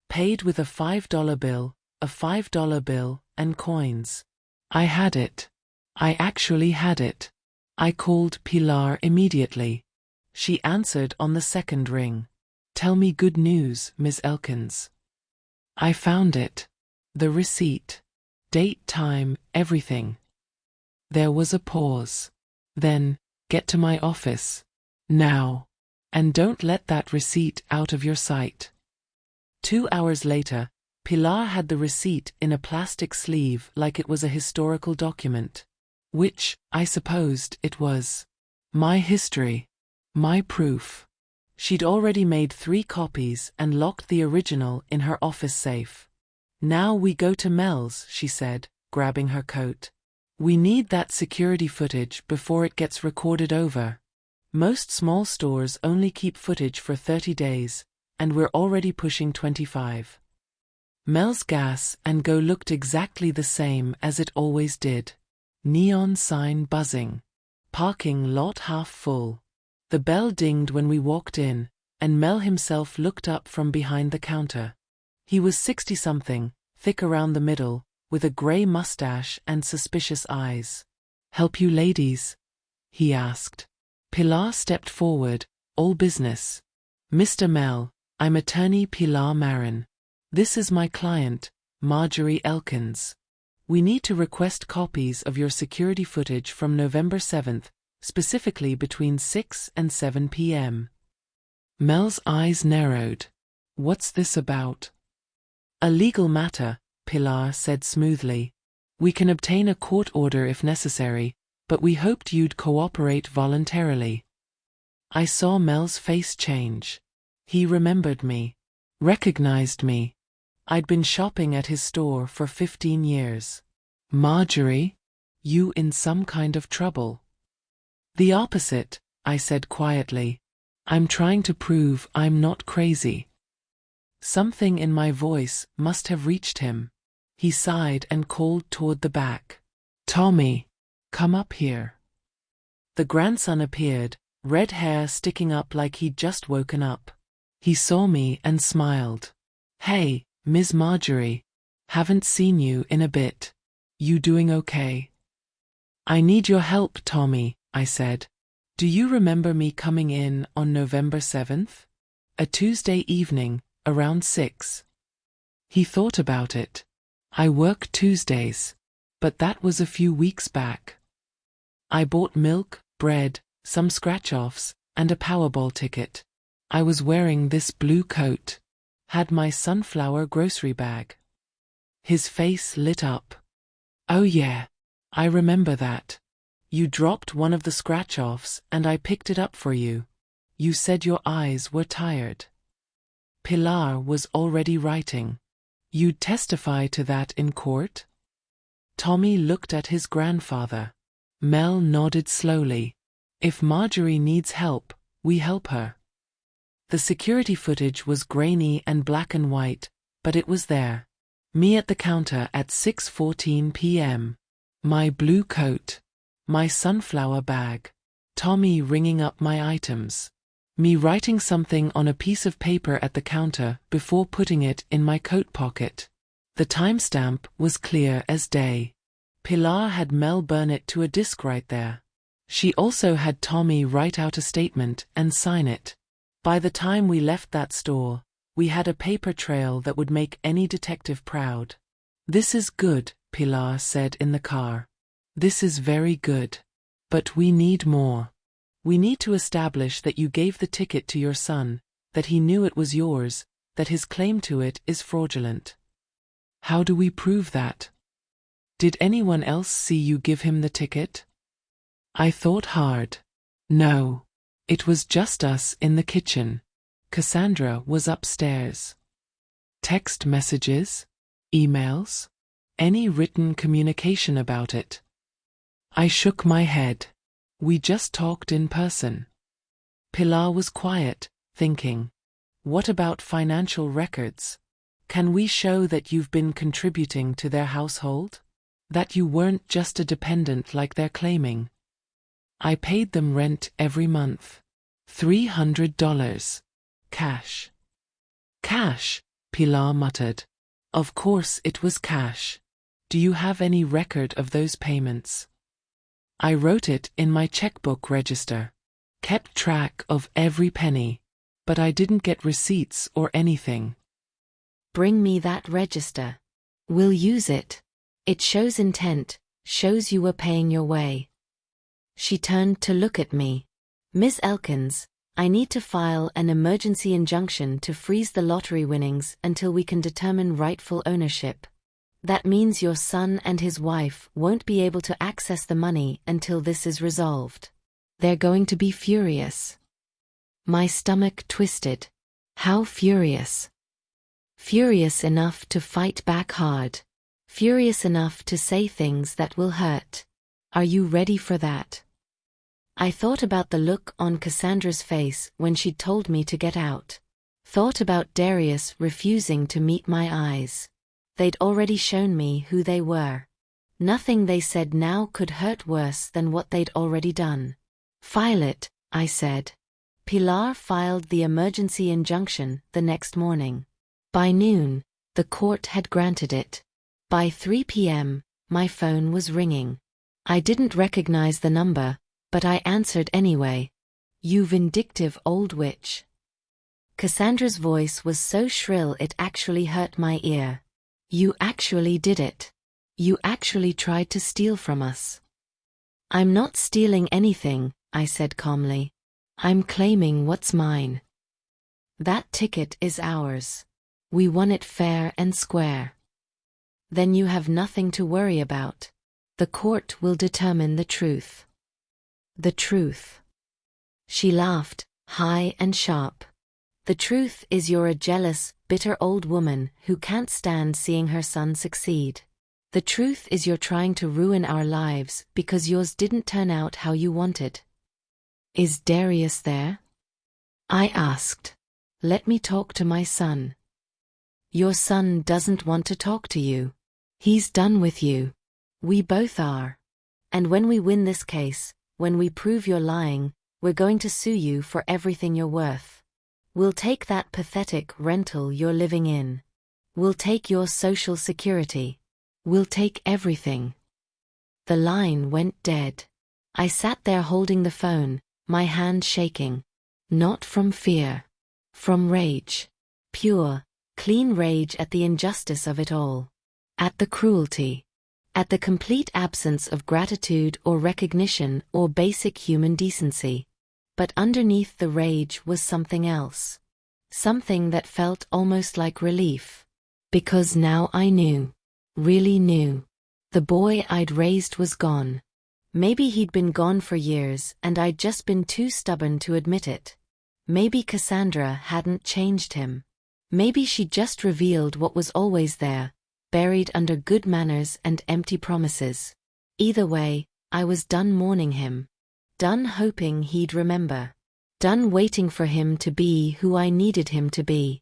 Paid with a $5 bill, a $5 bill, and coins. I had it. I actually had it. I called Pilar immediately. She answered on the second ring. Tell me good news, Ms. Elkins. I found it. The receipt. Date, time, everything. There was a pause. Then, get to my office. Now. And don't let that receipt out of your sight. 2 hours later, Pilar had the receipt in a plastic sleeve like it was a historical document. Which, I supposed, it was. My history. My proof. She'd already made 3 copies and locked the original in her office safe. Now we go to Mel's, she said, grabbing her coat. We need that security footage before it gets recorded over. Most small stores only keep footage for 30 days, and we're already pushing 25. Mel's Gas and Go looked exactly the same as it always did. Neon sign buzzing. Parking lot half full. The bell dinged when we walked in, and Mel himself looked up from behind the counter. He was 60-something, thick around the middle, with a gray mustache and suspicious eyes. Help you ladies? He asked. Pilar stepped forward, all business. Mr. Mel, I'm attorney Pilar Marin. This is my client, Marjorie Elkins. We need to request copies of your security footage from November 7th, specifically between 6 and 7 p.m. Mel's eyes narrowed. What's this about? A legal matter, Pilar said smoothly. We can obtain a court order if necessary, but we hoped you'd cooperate voluntarily. I saw Mel's face change. He remembered me. Recognized me. I'd been shopping at his store for 15 years. Marjorie? You in some kind of trouble? The opposite, I said quietly. I'm trying to prove I'm not crazy. Something in my voice must have reached him. He sighed and called toward the back. Tommy, come up here. The grandson appeared, red hair sticking up like he'd just woken up. He saw me and smiled. Hey, Ms. Marjorie. Haven't seen you in a bit. You doing okay? I need your help, Tommy, I said. Do you remember me coming in on November 7th? A Tuesday evening, around 6. He thought about it. I work Tuesdays. But that was a few weeks back. I bought milk, bread, some scratch-offs, and a Powerball ticket. I was wearing this blue coat. Had my sunflower grocery bag. His face lit up. Oh yeah. I remember that. You dropped one of the scratch-offs and I picked it up for you. You said your eyes were tired. Pilar was already writing. You'd testify to that in court? Tommy looked at his grandfather. Mel nodded slowly. If Marjorie needs help, we help her. The security footage was grainy and black and white, but it was there. Me at the counter at 6:14 p.m. My blue coat. My sunflower bag. Tommy ringing up my items. Me writing something on a piece of paper at the counter before putting it in my coat pocket. The timestamp was clear as day. Pilar had Mel burn it to a disk right there. She also had Tommy write out a statement and sign it. By the time we left that store, we had a paper trail that would make any detective proud. "This is good," Pilar said in the car. "This is very good. But we need more. We need to establish that you gave the ticket to your son, that he knew it was yours, that his claim to it is fraudulent." "How do we prove that? Did anyone else see you give him the ticket?" I thought hard. No. It was just us in the kitchen. Cassandra was upstairs. Text messages? Emails? Any written communication about it? I shook my head. We just talked in person. Pilar was quiet, thinking. What about financial records? Can we show that you've been contributing to their household? That you weren't just a dependent like they're claiming? I paid them rent every month. $300. Cash. Cash, Pilar muttered. Of course it was cash. Do you have any record of those payments? I wrote it in my checkbook register. Kept track of every penny. But I didn't get receipts or anything. Bring me that register. We'll use it. It shows intent, shows you were paying your way. She turned to look at me. "Miss Elkins, I need to file an emergency injunction to freeze the lottery winnings until we can determine rightful ownership. That means your son and his wife won't be able to access the money until this is resolved. They're going to be furious." My stomach twisted. How furious? Furious enough to fight back hard. Furious enough to say things that will hurt. Are you ready for that? I thought about the look on Cassandra's face when she'd told me to get out. Thought about Darius refusing to meet my eyes. They'd already shown me who they were. Nothing they said now could hurt worse than what they'd already done. "File it," I said. Pilar filed the emergency injunction the next morning. By noon, the court had granted it. By 3 p.m., my phone was ringing. I didn't recognize the number, but I answered anyway. "You vindictive old witch." Cassandra's voice was so shrill it actually hurt my ear. "You actually did it. You actually tried to steal from us." "I'm not stealing anything," I said calmly. "I'm claiming what's mine. That ticket is ours. We won it fair and square." "Then you have nothing to worry about. The court will determine the truth." "The truth?" She laughed, high and sharp. "The truth is you're a jealous, bitter old woman who can't stand seeing her son succeed. The truth is you're trying to ruin our lives because yours didn't turn out how you wanted." "Is Darius there?" I asked. "Let me talk to my son." "Your son doesn't want to talk to you. He's done with you. We both are. And when we win this case, when we prove you're lying, we're going to sue you for everything you're worth. We'll take that pathetic rental you're living in. We'll take your social security. We'll take everything." The line went dead. I sat there holding the phone, my hand shaking. Not from fear. From rage. Pure, clean rage at the injustice of it all. At the cruelty. At the complete absence of gratitude or recognition or basic human decency. But underneath the rage was something else. Something that felt almost like relief. Because now I knew. Really knew. The boy I'd raised was gone. Maybe he'd been gone for years and I'd just been too stubborn to admit it. Maybe Cassandra hadn't changed him. Maybe she'd just revealed what was always there, buried under good manners and empty promises. Either way, I was done mourning him. Done hoping he'd remember. Done waiting for him to be who I needed him to be.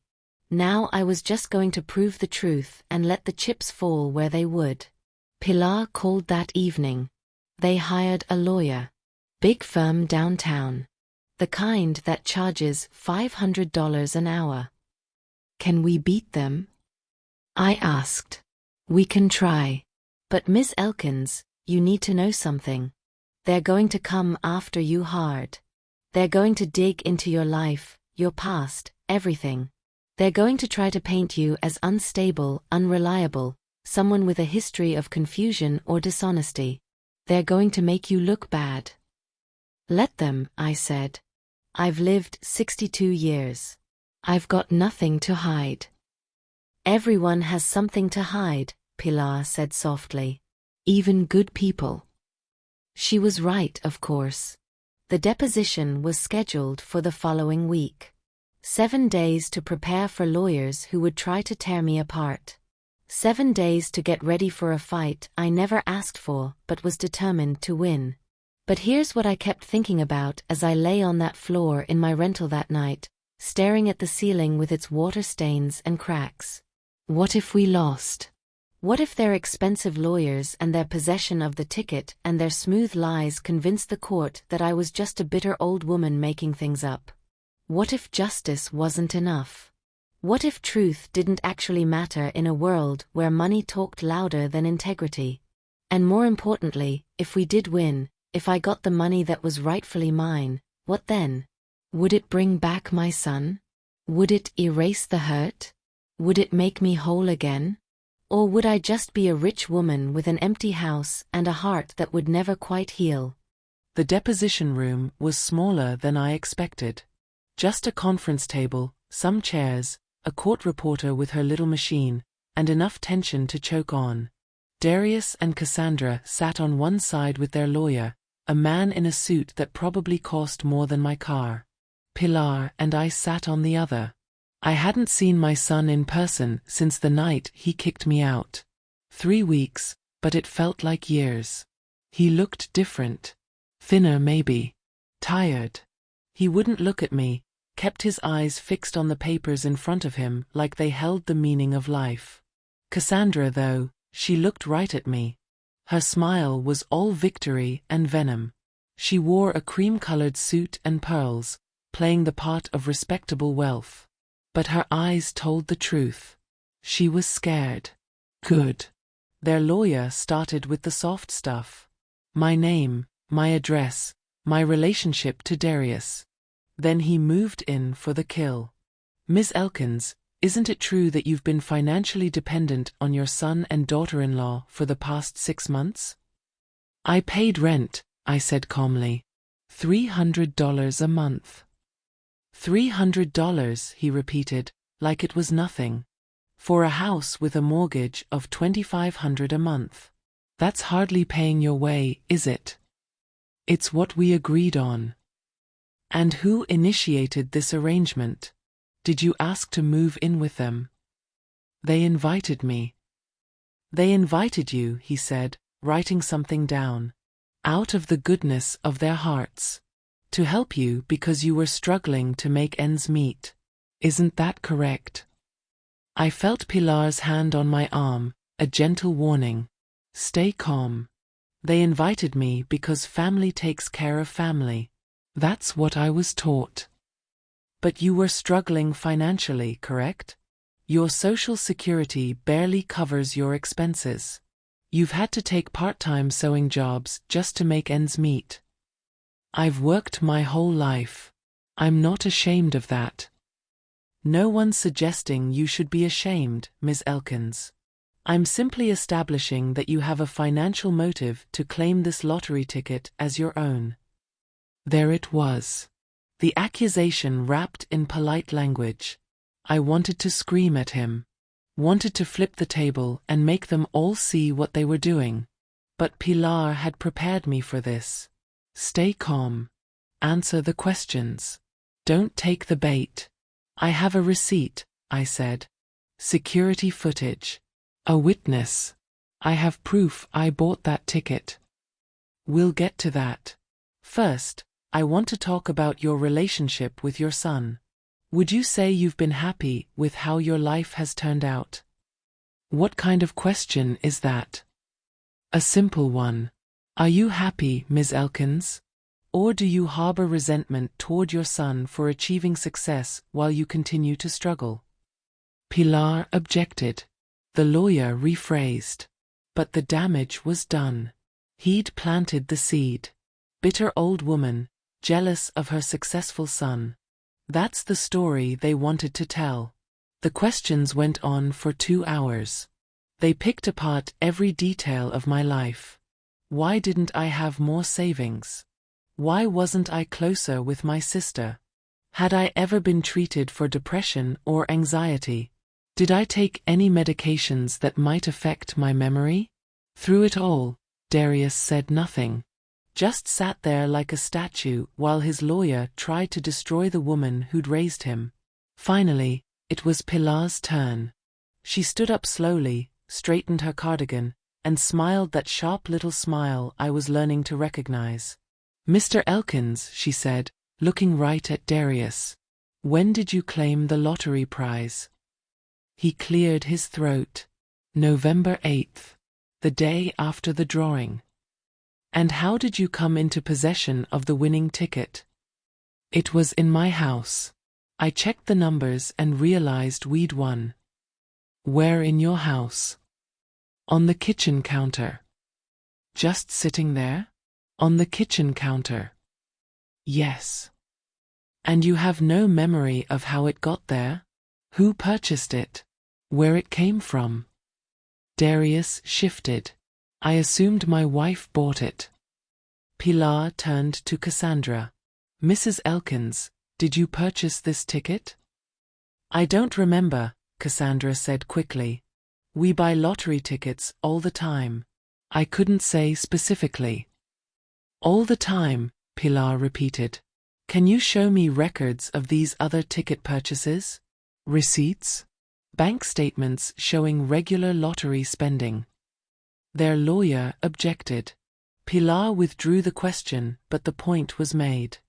Now I was just going to prove the truth and let the chips fall where they would. Pilar called that evening. They hired a lawyer. Big firm downtown. The kind that charges $500 an hour. Can we beat them? I asked. We can try. But Miss Elkins, you need to know something. They're going to come after you hard. They're going to dig into your life, your past, everything. They're going to try to paint you as unstable, unreliable, someone with a history of confusion or dishonesty. They're going to make you look bad. Let them, I said. I've lived 62 years. I've got nothing to hide. Everyone has something to hide, Pilar said softly. Even good people. She was right, of course. The deposition was scheduled for the following week. 7 days to prepare for lawyers who would try to tear me apart. 7 days to get ready for a fight I never asked for but was determined to win. But here's what I kept thinking about as I lay on that floor in my rental that night, staring at the ceiling with its water stains and cracks. What if we lost? What if their expensive lawyers and their possession of the ticket and their smooth lies convinced the court that I was just a bitter old woman making things up? What if justice wasn't enough? What if truth didn't actually matter in a world where money talked louder than integrity? And more importantly, if we did win, if I got the money that was rightfully mine, what then? Would it bring back my son? Would it erase the hurt? Would it make me whole again? Or would I just be a rich woman with an empty house and a heart that would never quite heal? The deposition room was smaller than I expected. Just a conference table, some chairs, a court reporter with her little machine, and enough tension to choke on. Darius and Cassandra sat on one side with their lawyer, a man in a suit that probably cost more than my car. Pilar and I sat on the other. I hadn't seen my son in person since the night he kicked me out. 3 weeks, but it felt like years. He looked different. Thinner maybe. Tired. He wouldn't look at me, kept his eyes fixed on the papers in front of him like they held the meaning of life. Cassandra, though, she looked right at me. Her smile was all victory and venom. She wore a cream-colored suit and pearls, playing the part of respectable wealth. But her eyes told the truth. She was scared. Good. Their lawyer started with the soft stuff. My name, my address, my relationship to Darius. Then he moved in for the kill. Miss Elkins, isn't it true that you've been financially dependent on your son and daughter-in-law for the past 6 months? I paid rent, I said calmly. $300 a month. $300, he repeated, like it was nothing. For a house with a mortgage of $2,500 a month. That's hardly paying your way, is it? It's what we agreed on. And who initiated this arrangement? Did you ask to move in with them? They invited me. They invited you, he said, writing something down. Out of the goodness of their hearts. To help you because you were struggling to make ends meet. Isn't that correct? I felt Pilar's hand on my arm, a gentle warning. Stay calm. They invited me because family takes care of family. That's what I was taught. But you were struggling financially, correct? Your social security barely covers your expenses. You've had to take part-time sewing jobs just to make ends meet. I've worked my whole life. I'm not ashamed of that. No one's suggesting you should be ashamed, Ms. Elkins. I'm simply establishing that you have a financial motive to claim this lottery ticket as your own. There it was. The accusation wrapped in polite language. I wanted to scream at him. Wanted to flip the table and make them all see what they were doing. But Pilar had prepared me for this. Stay calm. Answer the questions. Don't take the bait. I have a receipt, I said. Security footage. A witness. I have proof I bought that ticket. We'll get to that. First, I want to talk about your relationship with your son. Would you say you've been happy with how your life has turned out? What kind of question is that? A simple one. Are you happy, Ms. Elkins? Or do you harbor resentment toward your son for achieving success while you continue to struggle? Pilar objected. The lawyer rephrased. But the damage was done. He'd planted the seed. Bitter old woman, jealous of her successful son. That's the story they wanted to tell. The questions went on for 2 hours. They picked apart every detail of my life. Why didn't I have more savings? Why wasn't I closer with my sister? Had I ever been treated for depression or anxiety? Did I take any medications that might affect my memory? Through it all, Darius said nothing. Just sat there like a statue while his lawyer tried to destroy the woman who'd raised him. Finally, it was Pilar's turn. She stood up slowly, straightened her cardigan, and smiled that sharp little smile I was learning to recognize. Mr. Elkins, she said, looking right at Darius. When did you claim the lottery prize? He cleared his throat. November 8th. The day after the drawing. And how did you come into possession of the winning ticket? It was in my house. I checked the numbers and realized we'd won. Where in your house? On the kitchen counter. Just sitting there? On the kitchen counter. Yes. And you have no memory of how it got there? Who purchased it? Where it came from? Darius shifted. I assumed my wife bought it. Pilar turned to Cassandra. Mrs. Elkins, did you purchase this ticket? I don't remember, Cassandra said quickly. We buy lottery tickets all the time. I couldn't say specifically. All the time, Pilar repeated. Can you show me records of these other ticket purchases? Receipts? Bank statements showing regular lottery spending. Their lawyer objected. Pilar withdrew the question, but the point was made.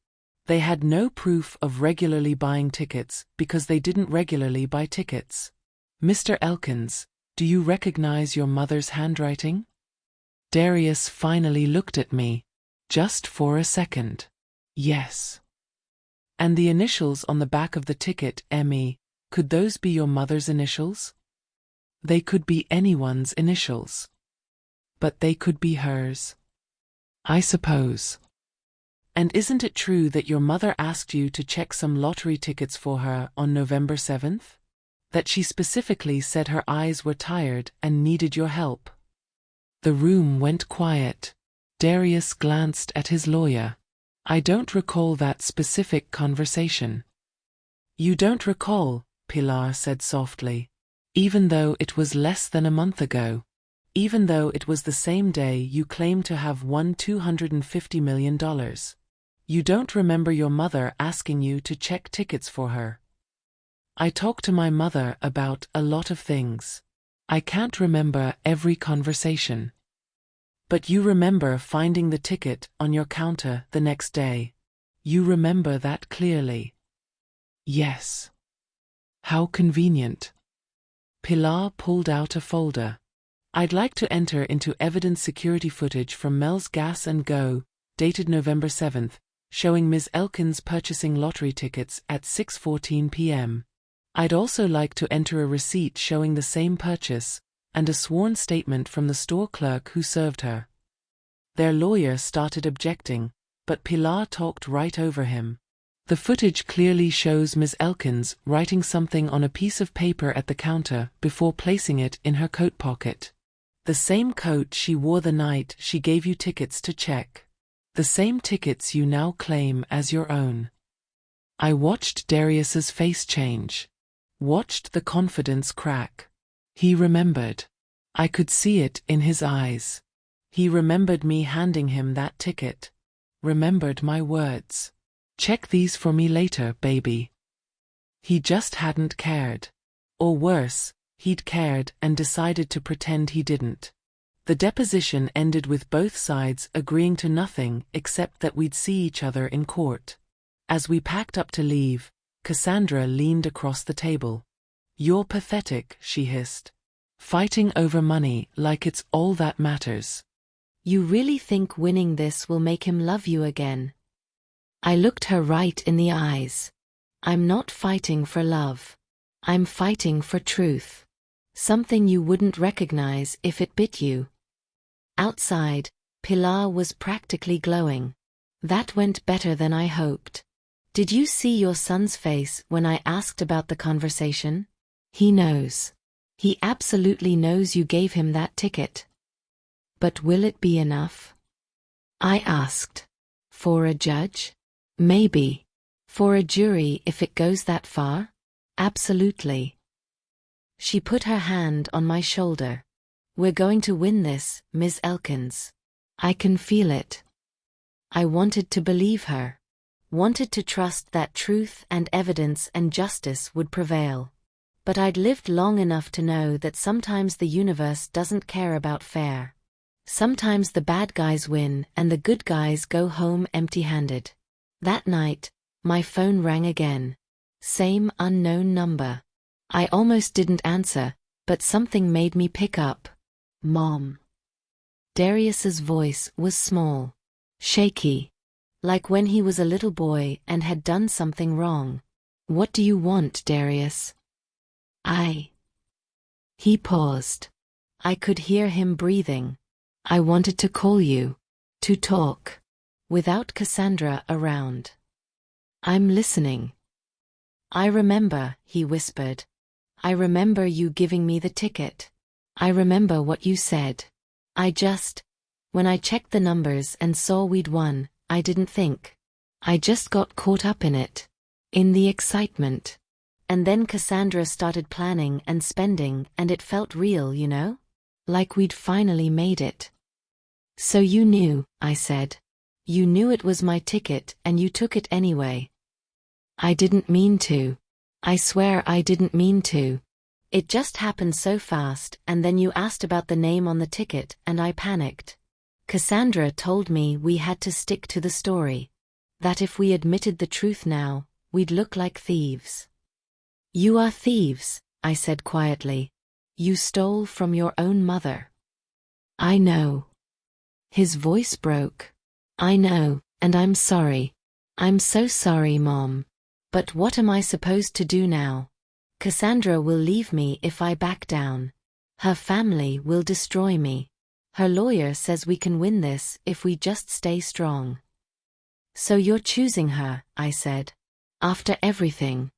They had no proof of regularly buying tickets because they didn't regularly buy tickets. Mr. Elkins, do you recognize your mother's handwriting? Darius finally looked at me. Just for a second. Yes. And the initials on the back of the ticket, M.E., could those be your mother's initials? They could be anyone's initials. But they could be hers. I suppose. And isn't it true that your mother asked you to check some lottery tickets for her on November 7th? That she specifically said her eyes were tired and needed your help? The room went quiet. Darius glanced at his lawyer. I don't recall that specific conversation. You don't recall, Pilar said softly. Even though it was less than a month ago. Even though it was the same day you claimed to have won $250 million. You don't remember your mother asking you to check tickets for her. I talked to my mother about a lot of things. I can't remember every conversation. But you remember finding the ticket on your counter the next day. You remember that clearly. Yes. How convenient. Pilar pulled out a folder. I'd like to enter into evidence security footage from Mel's Gas and Go, dated November 7th, showing Ms. Elkins purchasing lottery tickets at 6:14 p.m. I'd also like to enter a receipt showing the same purchase, and a sworn statement from the store clerk who served her. Their lawyer started objecting, but Pilar talked right over him. The footage clearly shows Ms. Elkins writing something on a piece of paper at the counter before placing it in her coat pocket. The same coat she wore the night she gave you tickets to check. The same tickets you now claim as your own. I watched Darius's face change. Watched the confidence crack. He remembered. I could see it in his eyes. He remembered me handing him that ticket. Remembered my words. Check these for me later, baby. He just hadn't cared. Or worse, he'd cared and decided to pretend he didn't. The deposition ended with both sides agreeing to nothing except that we'd see each other in court. As we packed up to leave, Cassandra leaned across the table. "You're pathetic," she hissed. "Fighting over money like it's all that matters." You really think winning this will make him love you again? I looked her right in the eyes. I'm not fighting for love. I'm fighting for truth. Something you wouldn't recognize if it bit you. Outside, Pilar was practically glowing. That went better than I hoped. Did you see your son's face when I asked about the conversation? He knows. He absolutely knows you gave him that ticket. But will it be enough? I asked. For a judge? Maybe. For a jury if it goes that far? Absolutely. She put her hand on my shoulder. We're going to win this, Ms. Elkins. I can feel it. I wanted to believe her. Wanted to trust that truth and evidence and justice would prevail. But I'd lived long enough to know that sometimes the universe doesn't care about fair. Sometimes the bad guys win and the good guys go home empty-handed. That night, my phone rang again. Same unknown number. I almost didn't answer, but something made me pick up. Mom. Darius's voice was small. Shaky. Like when he was a little boy and had done something wrong. What do you want, Darius? He paused. I could hear him breathing. I wanted to call you. To talk. Without Cassandra around. I'm listening. I remember, he whispered. I remember you giving me the ticket. I remember what you said. When I checked the numbers and saw we'd won, I didn't think. I just got caught up in it. In the excitement. And then Cassandra started planning and spending and it felt real, you know? Like we'd finally made it. So you knew, I said. You knew it was my ticket and you took it anyway. I didn't mean to. I swear I didn't mean to. It just happened so fast and then you asked about the name on the ticket and I panicked. Cassandra told me we had to stick to the story. That if we admitted the truth now, we'd look like thieves. You are thieves, I said quietly. You stole from your own mother. I know. His voice broke. I know, and I'm sorry. I'm so sorry, Mom. But what am I supposed to do now? Cassandra will leave me if I back down. Her family will destroy me. Her lawyer says we can win this if we just stay strong. So you're choosing her, I said. After everything.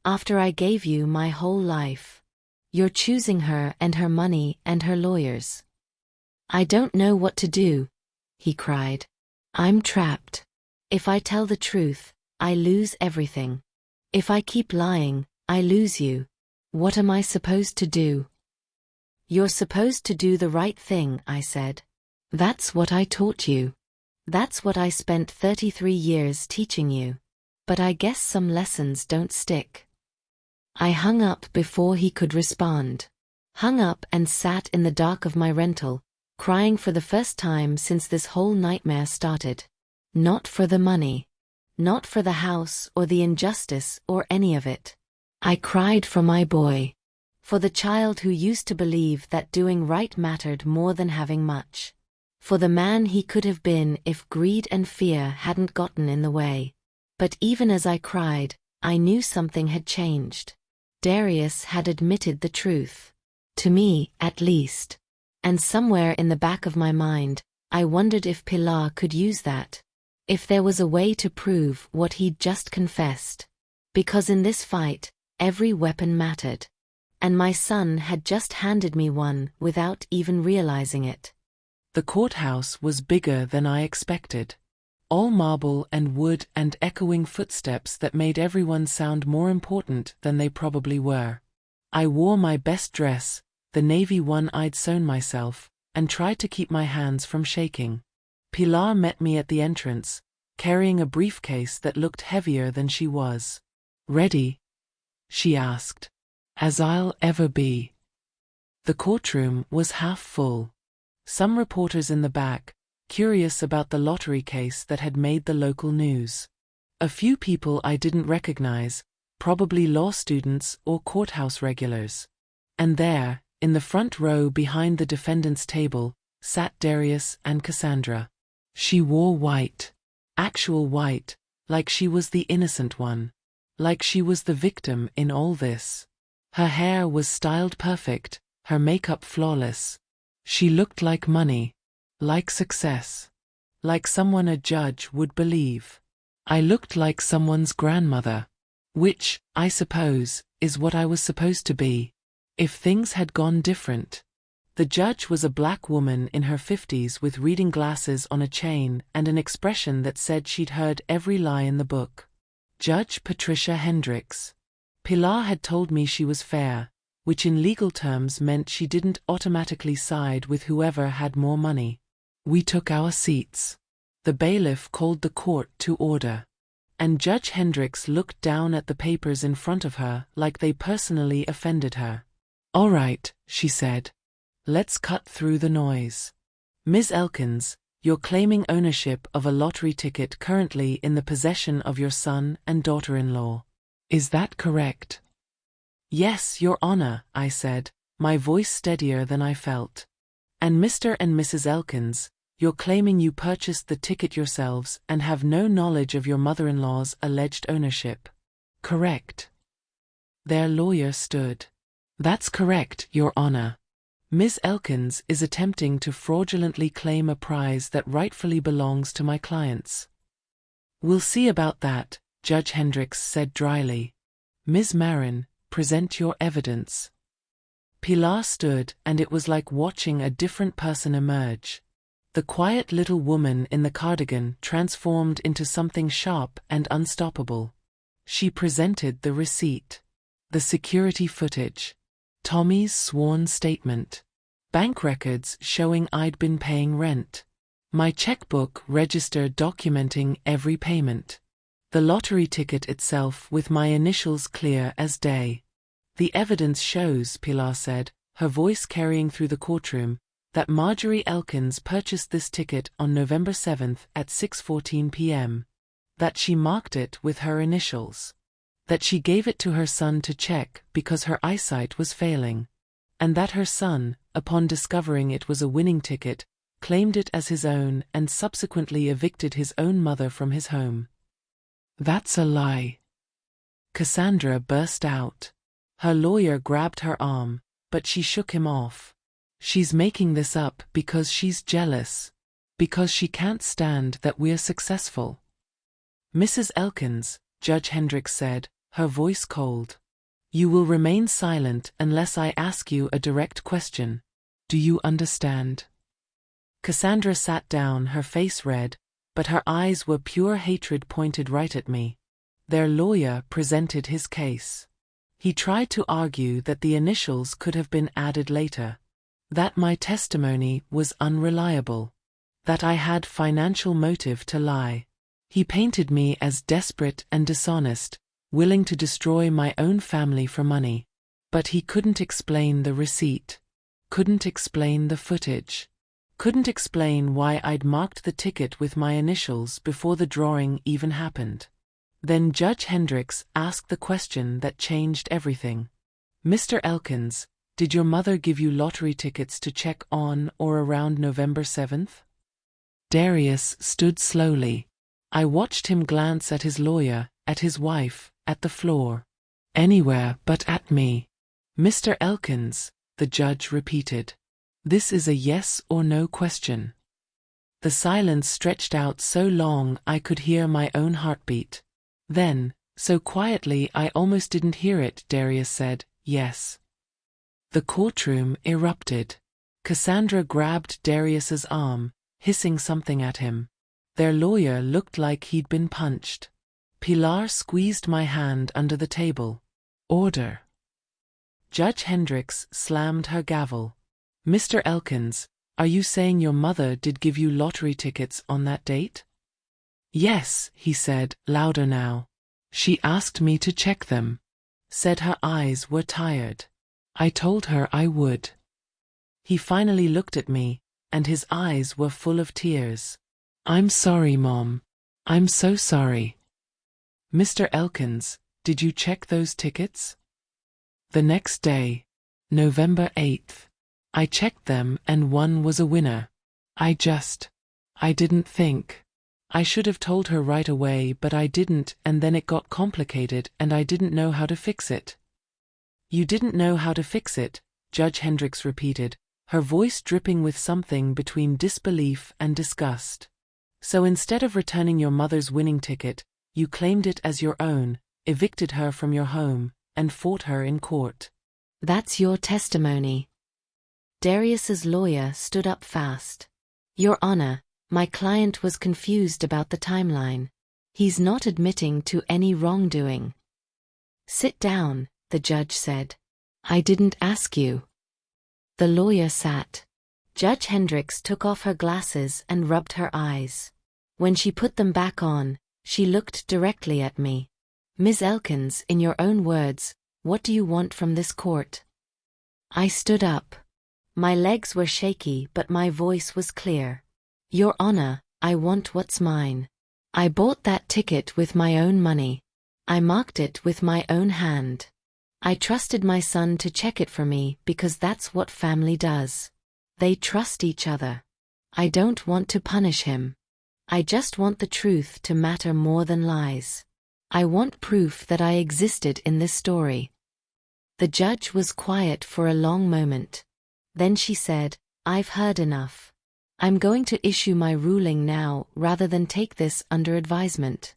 After I gave you my whole life. You're choosing her and her money and her lawyers. I don't know what to do, he cried. I'm trapped. If I tell the truth, I lose everything. If I keep lying, I lose you. What am I supposed to do? You're supposed to do the right thing, I said. That's what I taught you. That's what I spent 33 years teaching you. But I guess some lessons don't stick. I hung up before he could respond. Hung up and sat in the dark of my rental, crying for the first time since this whole nightmare started. Not for the money. Not for the house or the injustice or any of it. I cried for my boy. For the child who used to believe that doing right mattered more than having much. For the man he could have been if greed and fear hadn't gotten in the way. But even as I cried, I knew something had changed. Darius had admitted the truth. To me, at least. And somewhere in the back of my mind, I wondered if Pilar could use that. If there was a way to prove what he'd just confessed. Because in this fight, every weapon mattered. And my son had just handed me one without even realizing it. The courthouse was bigger than I expected. All marble and wood and echoing footsteps that made everyone sound more important than they probably were. I wore my best dress, the navy one I'd sewn myself, and tried to keep my hands from shaking. Pilar met me at the entrance, carrying a briefcase that looked heavier than she was. "Ready?" she asked. "As I'll ever be." The courtroom was half full. Some reporters in the back, curious about the lottery case that had made the local news. A few people I didn't recognize, probably law students or courthouse regulars. And there, in the front row behind the defendant's table, sat Darius and Cassandra. She wore white. Actual white, like she was the innocent one. Like she was the victim in all this. Her hair was styled perfect, her makeup flawless. She looked like money. Like success. Like someone a judge would believe. I looked like someone's grandmother. Which, I suppose, is what I was supposed to be. If things had gone different. The judge was a black woman in her 50s with reading glasses on a chain and an expression that said she'd heard every lie in the book. Judge Patricia Hendricks. Pilar had told me she was fair, which in legal terms meant she didn't automatically side with whoever had more money. We took our seats. The bailiff called the court to order. And Judge Hendricks looked down at the papers in front of her like they personally offended her. "All right," she said. "Let's cut through the noise. Ms. Elkins, you're claiming ownership of a lottery ticket currently in the possession of your son and daughter-in-law. Is that correct?" "Yes, Your Honor," I said, my voice steadier than I felt. "And Mr. and Mrs. Elkins, you're claiming you purchased the ticket yourselves and have no knowledge of your mother-in-law's alleged ownership. Correct?" Their lawyer stood. "That's correct, Your Honor. Ms. Elkins is attempting to fraudulently claim a prize that rightfully belongs to my clients." "We'll see about that," Judge Hendricks said dryly. "Ms. Marin, present your evidence." Pilar stood, and it was like watching a different person emerge. The quiet little woman in the cardigan transformed into something sharp and unstoppable. She presented the receipt. The security footage. Tommy's sworn statement. Bank records showing I'd been paying rent. My checkbook register documenting every payment. The lottery ticket itself with my initials clear as day. "The evidence shows," Pilar said, her voice carrying through the courtroom, "that Marjorie Elkins purchased this ticket on November 7th at 6:14 p.m. That she marked it with her initials. That she gave it to her son to check because her eyesight was failing. And that her son, upon discovering it was a winning ticket, claimed it as his own and subsequently evicted his own mother from his home." "That's a lie," Cassandra burst out. Her lawyer grabbed her arm, but she shook him off. "She's making this up because she's jealous. Because she can't stand that we're successful." "Mrs. Elkins," Judge Hendricks said, her voice cold. "You will remain silent unless I ask you a direct question. Do you understand?" Cassandra sat down, her face red, but her eyes were pure hatred pointed right at me. Their lawyer presented his case. He tried to argue that the initials could have been added later. That my testimony was unreliable. That I had financial motive to lie. He painted me as desperate and dishonest, willing to destroy my own family for money. But he couldn't explain the receipt. Couldn't explain the footage. Couldn't explain why I'd marked the ticket with my initials before the drawing even happened. Then Judge Hendricks asked the question that changed everything. "Mr. Elkins, did your mother give you lottery tickets to check on or around November 7th? Darius stood slowly. I watched him glance at his lawyer, at his wife, at the floor. "Anywhere but at me." "Mr. Elkins," the judge repeated. "This is a yes or no question." The silence stretched out so long I could hear my own heartbeat. Then, so quietly I almost didn't hear it, Darius said, "Yes." The courtroom erupted. Cassandra grabbed Darius's arm, hissing something at him. Their lawyer looked like he'd been punched. Pilar squeezed my hand under the table. "Order." Judge Hendricks slammed her gavel. "Mr. Elkins, are you saying your mother did give you lottery tickets on that date?" "Yes," he said, louder now. "She asked me to check them. Said her eyes were tired. I told her I would." He finally looked at me, and his eyes were full of tears. "I'm sorry, Mom. I'm so sorry." "Mr. Elkins, did you check those tickets?" The next day, November 8th, I checked them and one was a winner. I didn't think. I should have told her right away, but I didn't, and then it got complicated and I didn't know how to fix it. "You didn't know how to fix it," Judge Hendricks repeated, her voice dripping with something between disbelief and disgust. "So instead of returning your mother's winning ticket, you claimed it as your own, evicted her from your home, and fought her in court." "That's your testimony." Darius's lawyer stood up fast. "Your Honor, my client was confused about the timeline. He's not admitting to any wrongdoing." "Sit down," the judge said. "I didn't ask you." The lawyer sat. Judge Hendricks took off her glasses and rubbed her eyes. When she put them back on, she looked directly at me. "Ms. Elkins, in your own words, what do you want from this court?" I stood up. My legs were shaky, but my voice was clear. "Your Honor, I want what's mine. I bought that ticket with my own money. I marked it with my own hand. I trusted my son to check it for me because that's what family does. They trust each other. I don't want to punish him. I just want the truth to matter more than lies. I want proof that I existed in this story." The judge was quiet for a long moment. Then she said, "I've heard enough. I'm going to issue my ruling now rather than take this under advisement."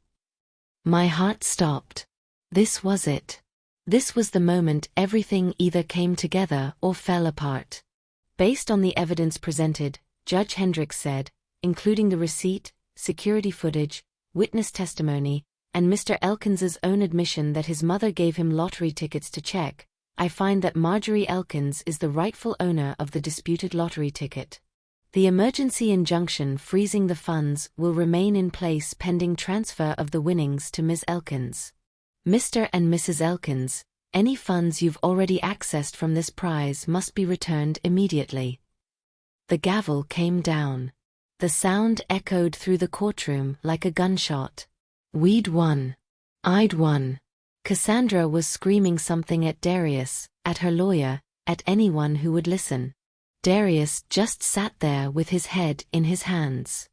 My heart stopped. This was it. This was the moment everything either came together or fell apart. Based on the evidence presented, Judge Hendricks said, including the receipt, security footage, witness testimony, and Mr. Elkins's own admission that his mother gave him lottery tickets to check, I find that Marjorie Elkins is the rightful owner of the disputed lottery ticket. The emergency injunction freezing the funds will remain in place pending transfer of the winnings to Ms. Elkins. Mr. and Mrs. Elkins, any funds you've already accessed from this prize must be returned immediately. The gavel came down. The sound echoed through the courtroom like a gunshot. "We'd won. I'd won." Cassandra was screaming something at Darius, at her lawyer, at anyone who would listen. Darius just sat there with his head in his hands.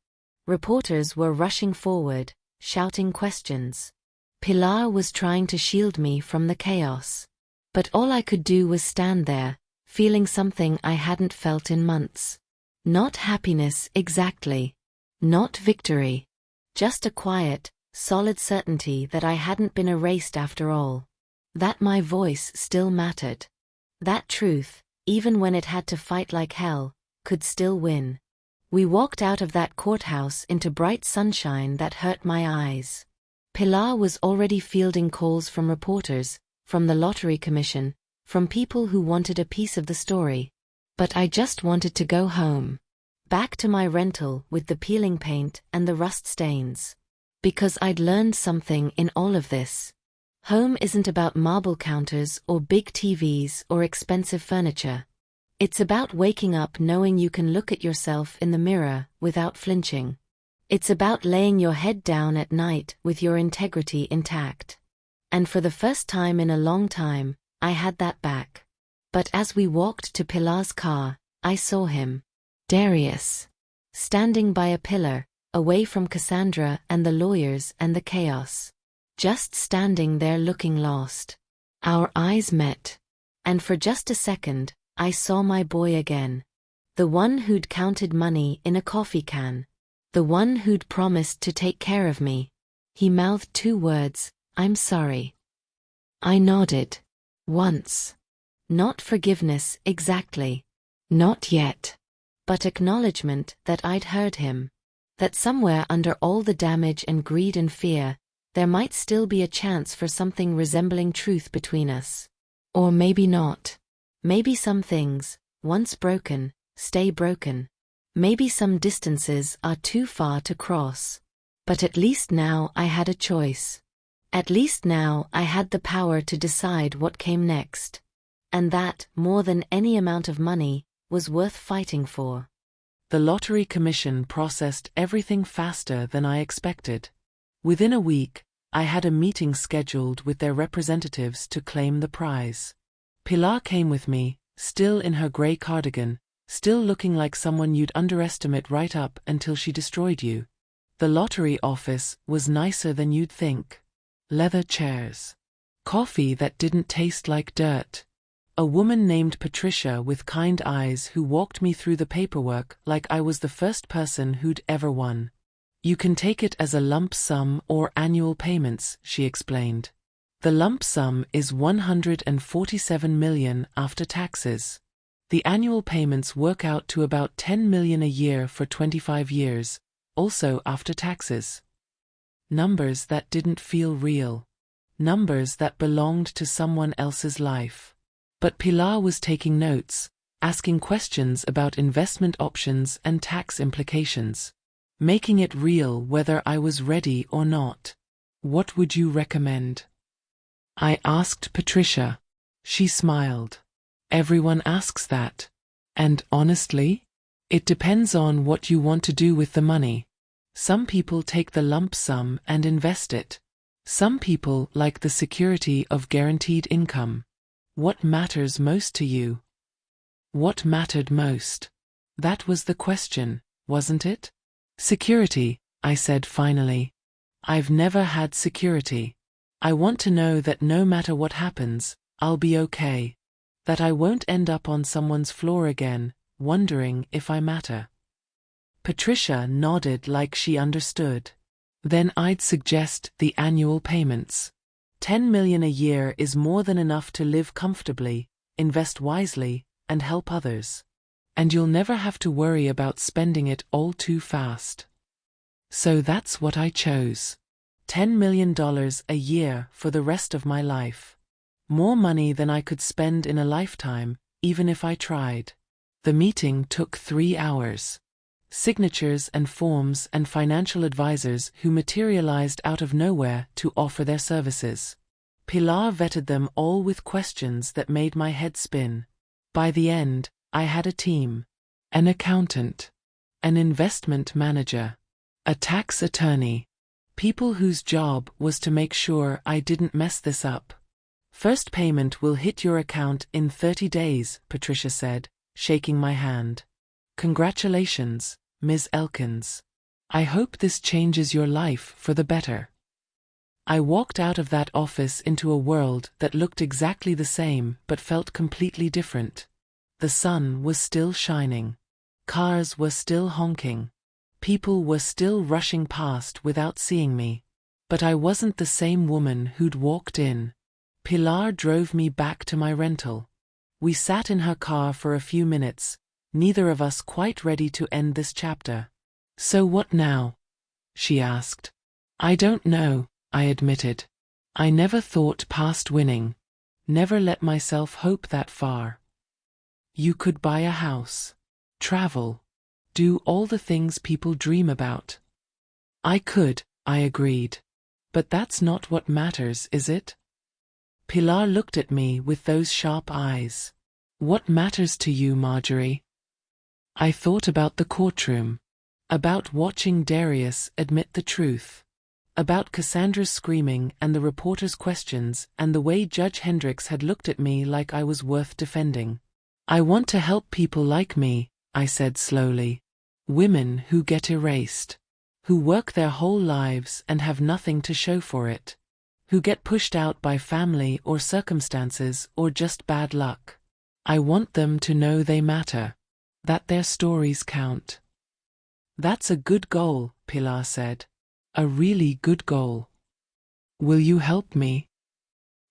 Reporters were rushing forward, shouting questions. Pilar was trying to shield me from the chaos. But all I could do was stand there, feeling something I hadn't felt in months. Not happiness exactly. Not victory. Just a quiet, solid certainty that I hadn't been erased after all. That my voice still mattered. That truth, even when it had to fight like hell, could still win. We walked out of that courthouse into bright sunshine that hurt my eyes. Pilar was already fielding calls from reporters, from the Lottery Commission, from people who wanted a piece of the story. But I just wanted to go home. Back to my rental with the peeling paint and the rust stains. Because I'd learned something in all of this. Home isn't about marble counters or big TVs or expensive furniture. It's about waking up knowing you can look at yourself in the mirror without flinching. It's about laying your head down at night with your integrity intact. And for the first time in a long time, I had that back. But as we walked to Pilar's car, I saw him. Darius. Standing by a pillar, away from Cassandra and the lawyers and the chaos. Just standing there looking lost. Our eyes met. And for just a second, I saw my boy again. The one who'd counted money in a coffee can. The one who'd promised to take care of me. He mouthed 2 words, "I'm sorry." I nodded. Once. Not forgiveness exactly. Not yet. But acknowledgement that I'd heard him. That somewhere under all the damage and greed and fear, there might still be a chance for something resembling truth between us. Or maybe not. Maybe some things, once broken, stay broken. Maybe some distances are too far to cross. But at least now I had a choice. At least now I had the power to decide what came next. And that, more than any amount of money, was worth fighting for. The lottery commission processed everything faster than I expected. Within a week, I had a meeting scheduled with their representatives to claim the prize. Pilar came with me, still in her grey cardigan, still looking like someone you'd underestimate right up until she destroyed you. The lottery office was nicer than you'd think. Leather chairs. Coffee that didn't taste like dirt. A woman named Patricia with kind eyes who walked me through the paperwork like I was the first person who'd ever won. You can take it as a lump sum or annual payments, she explained. The lump sum is $147 million after taxes. The annual payments work out to about $10 million a year for 25 years, also after taxes. Numbers that didn't feel real. Numbers that belonged to someone else's life. But Pilar was taking notes, asking questions about investment options and tax implications. Making it real whether I was ready or not. What would you recommend? I asked Patricia. She smiled. Everyone asks that. And honestly, it depends on what you want to do with the money. Some people take the lump sum and invest it. Some people like the security of guaranteed income. What matters most to you? What mattered most? That was the question, wasn't it? Security, I said finally. I've never had security. I want to know that no matter what happens, I'll be okay. That I won't end up on someone's floor again, wondering if I matter. Patricia nodded like she understood. Then I'd suggest the annual payments. $10 million a year is more than enough to live comfortably, invest wisely, and help others. And you'll never have to worry about spending it all too fast. So that's what I chose. $10 million a year for the rest of my life. More money than I could spend in a lifetime, even if I tried. The meeting took 3 hours. Signatures and forms and financial advisors who materialized out of nowhere to offer their services. Pilar vetted them all with questions that made my head spin. By the end, I had a team. An accountant. An investment manager. A tax attorney. People whose job was to make sure I didn't mess this up. First payment will hit your account in 30 days, Patricia said, shaking my hand. Congratulations, Ms. Elkins. I hope this changes your life for the better. I walked out of that office into a world that looked exactly the same but felt completely different. The sun was still shining. Cars were still honking. People were still rushing past without seeing me. But I wasn't the same woman who'd walked in. Pilar drove me back to my rental. We sat in her car for a few minutes, neither of us quite ready to end this chapter. So what now? She asked. I don't know, I admitted. I never thought past winning. Never let myself hope that far. You could buy a house. Travel. Do all the things people dream about. I could, I agreed. But that's not what matters, is it? Pilar looked at me with those sharp eyes. What matters to you, Marjorie? I thought about the courtroom. About watching Darius admit the truth. About Cassandra's screaming and the reporter's questions and the way Judge Hendricks had looked at me like I was worth defending. I want to help people like me, I said slowly. Women who get erased. Who work their whole lives and have nothing to show for it. Who get pushed out by family or circumstances or just bad luck. I want them to know they matter. That their stories count. That's a good goal, Pilar said. A really good goal. Will you help me?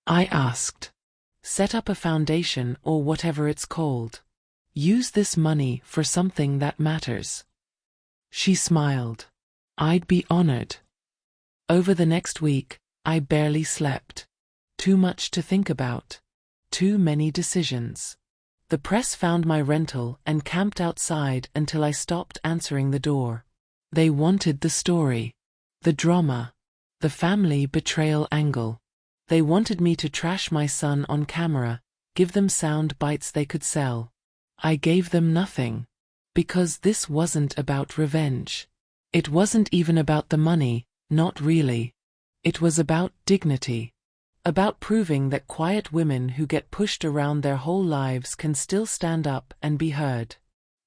I asked. Set up a foundation or whatever it's called. Use this money for something that matters. She smiled. I'd be honored. Over the next week, I barely slept. Too much to think about. Too many decisions. The press found my rental and camped outside until I stopped answering the door. They wanted the story. The drama. The family betrayal angle. They wanted me to trash my son on camera, give them sound bites they could sell. I gave them nothing. Because this wasn't about revenge. It wasn't even about the money, not really. It was about dignity. About proving that quiet women who get pushed around their whole lives can still stand up and be heard.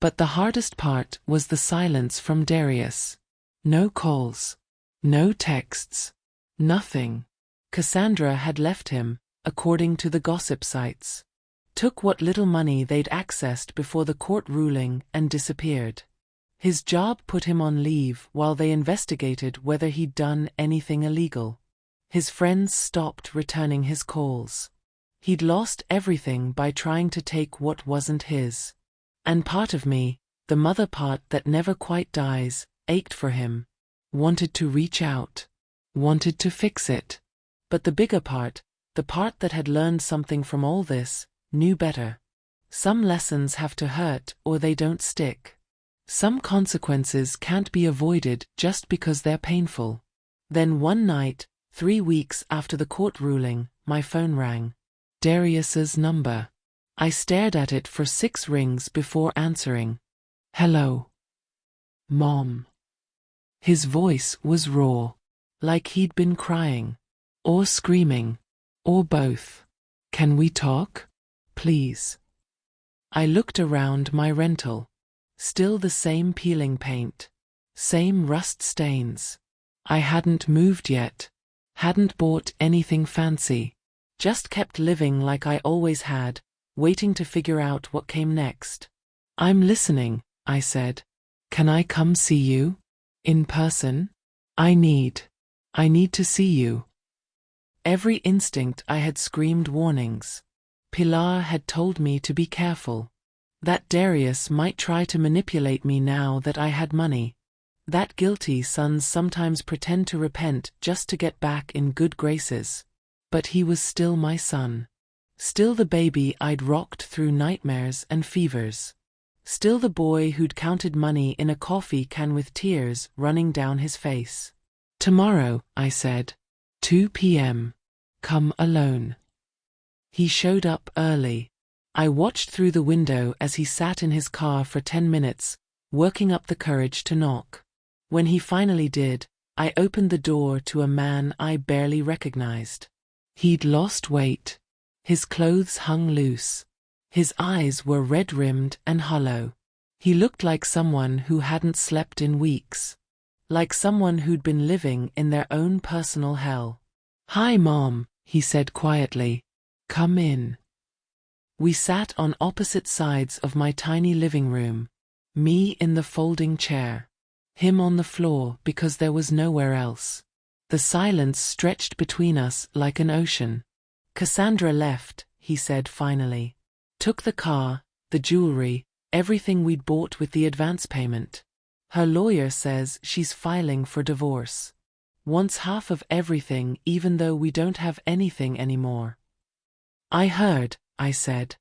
But the hardest part was the silence from Darius. No calls. No texts. Nothing. Cassandra had left him, according to the gossip sites. Took what little money they'd accessed before the court ruling and disappeared. His job put him on leave while they investigated whether he'd done anything illegal. His friends stopped returning his calls. He'd lost everything by trying to take what wasn't his. And part of me, the mother part that never quite dies, ached for him. Wanted to reach out. Wanted to fix it. But the bigger part, the part that had learned something from all this, knew better. Some lessons have to hurt or they don't stick. Some consequences can't be avoided just because they're painful. Then one night, 3 weeks after the court ruling, my phone rang. Darius's number. I stared at it for 6 rings before answering. Hello. Mom. His voice was raw. Like he'd been crying. Or screaming. Or both. Can we talk? Please. I looked around my rental. Still the same peeling paint. Same rust stains. I hadn't moved yet. Hadn't bought anything fancy. Just kept living like I always had, waiting to figure out what came next. I'm listening, I said. Can I come see you? In person? I need to see you. Every instinct I had screamed warnings. Pilar had told me to be careful. That Darius might try to manipulate me now that I had money. That guilty sons sometimes pretend to repent just to get back in good graces. But he was still my son. Still the baby I'd rocked through nightmares and fevers. Still the boy who'd counted money in a coffee can with tears running down his face. Tomorrow, I said. 2 p.m. Come alone. He showed up early. I watched through the window as he sat in his car for 10 minutes, working up the courage to knock. When he finally did, I opened the door to a man I barely recognized. He'd lost weight. His clothes hung loose. His eyes were red-rimmed and hollow. He looked like someone who hadn't slept in weeks. Like someone who'd been living in their own personal hell. Hi, Mom, he said quietly. Come in. We sat on opposite sides of my tiny living room. Me in the folding chair. Him on the floor because there was nowhere else. The silence stretched between us like an ocean. Cassandra left, he said finally. Took the car, the jewelry, everything we'd bought with the advance payment. Her lawyer says she's filing for divorce. Wants half of everything even though we don't have anything anymore. I heard, I said.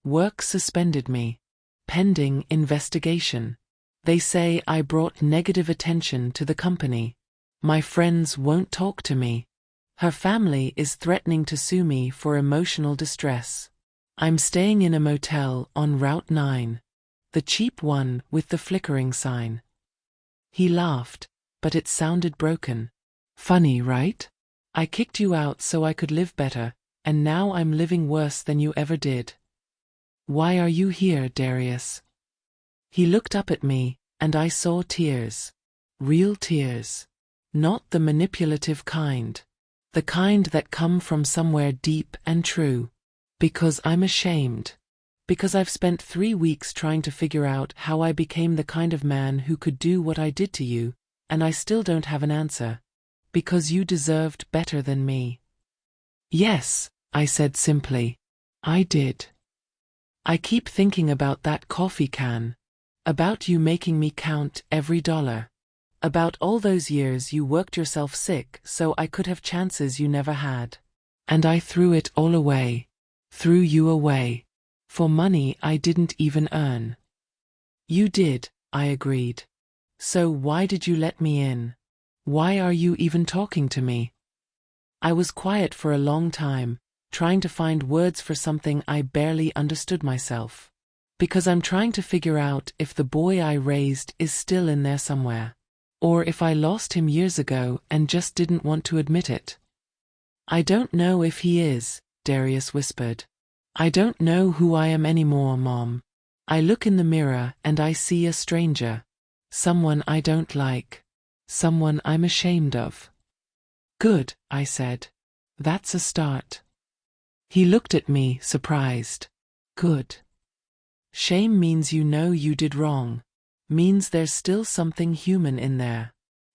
Work suspended me. Pending investigation. They say I brought negative attention to the company. My friends won't talk to me. Her family is threatening to sue me for emotional distress. I'm staying in a motel on Route 9. The cheap one with the flickering sign. He laughed, but it sounded broken. Funny, right? I kicked you out so I could live better, and now I'm living worse than you ever did. Why are you here, Darius? He looked up at me, and I saw tears. Real tears. Not the manipulative kind. The kind that come from somewhere deep and true. Because I'm ashamed. Because I've spent 3 weeks trying to figure out how I became the kind of man who could do what I did to you, and I still don't have an answer. Because you deserved better than me. Yes, I said simply. I did. I keep thinking about that coffee can. About you making me count every dollar. About all those years you worked yourself sick so I could have chances you never had. And I threw it all away. Threw you away. For money I didn't even earn. You did, I agreed. So why did you let me in? Why are you even talking to me? I was quiet for a long time, trying to find words for something I barely understood myself. Because I'm trying to figure out if the boy I raised is still in there somewhere. Or if I lost him years ago and just didn't want to admit it. I don't know if he is, Darius whispered. I don't know who I am anymore, Mom. I look in the mirror and I see a stranger. Someone I don't like. Someone I'm ashamed of. Good, I said. That's a start. He looked at me, surprised. Good. Shame means you know you did wrong. Means there's still something human in there.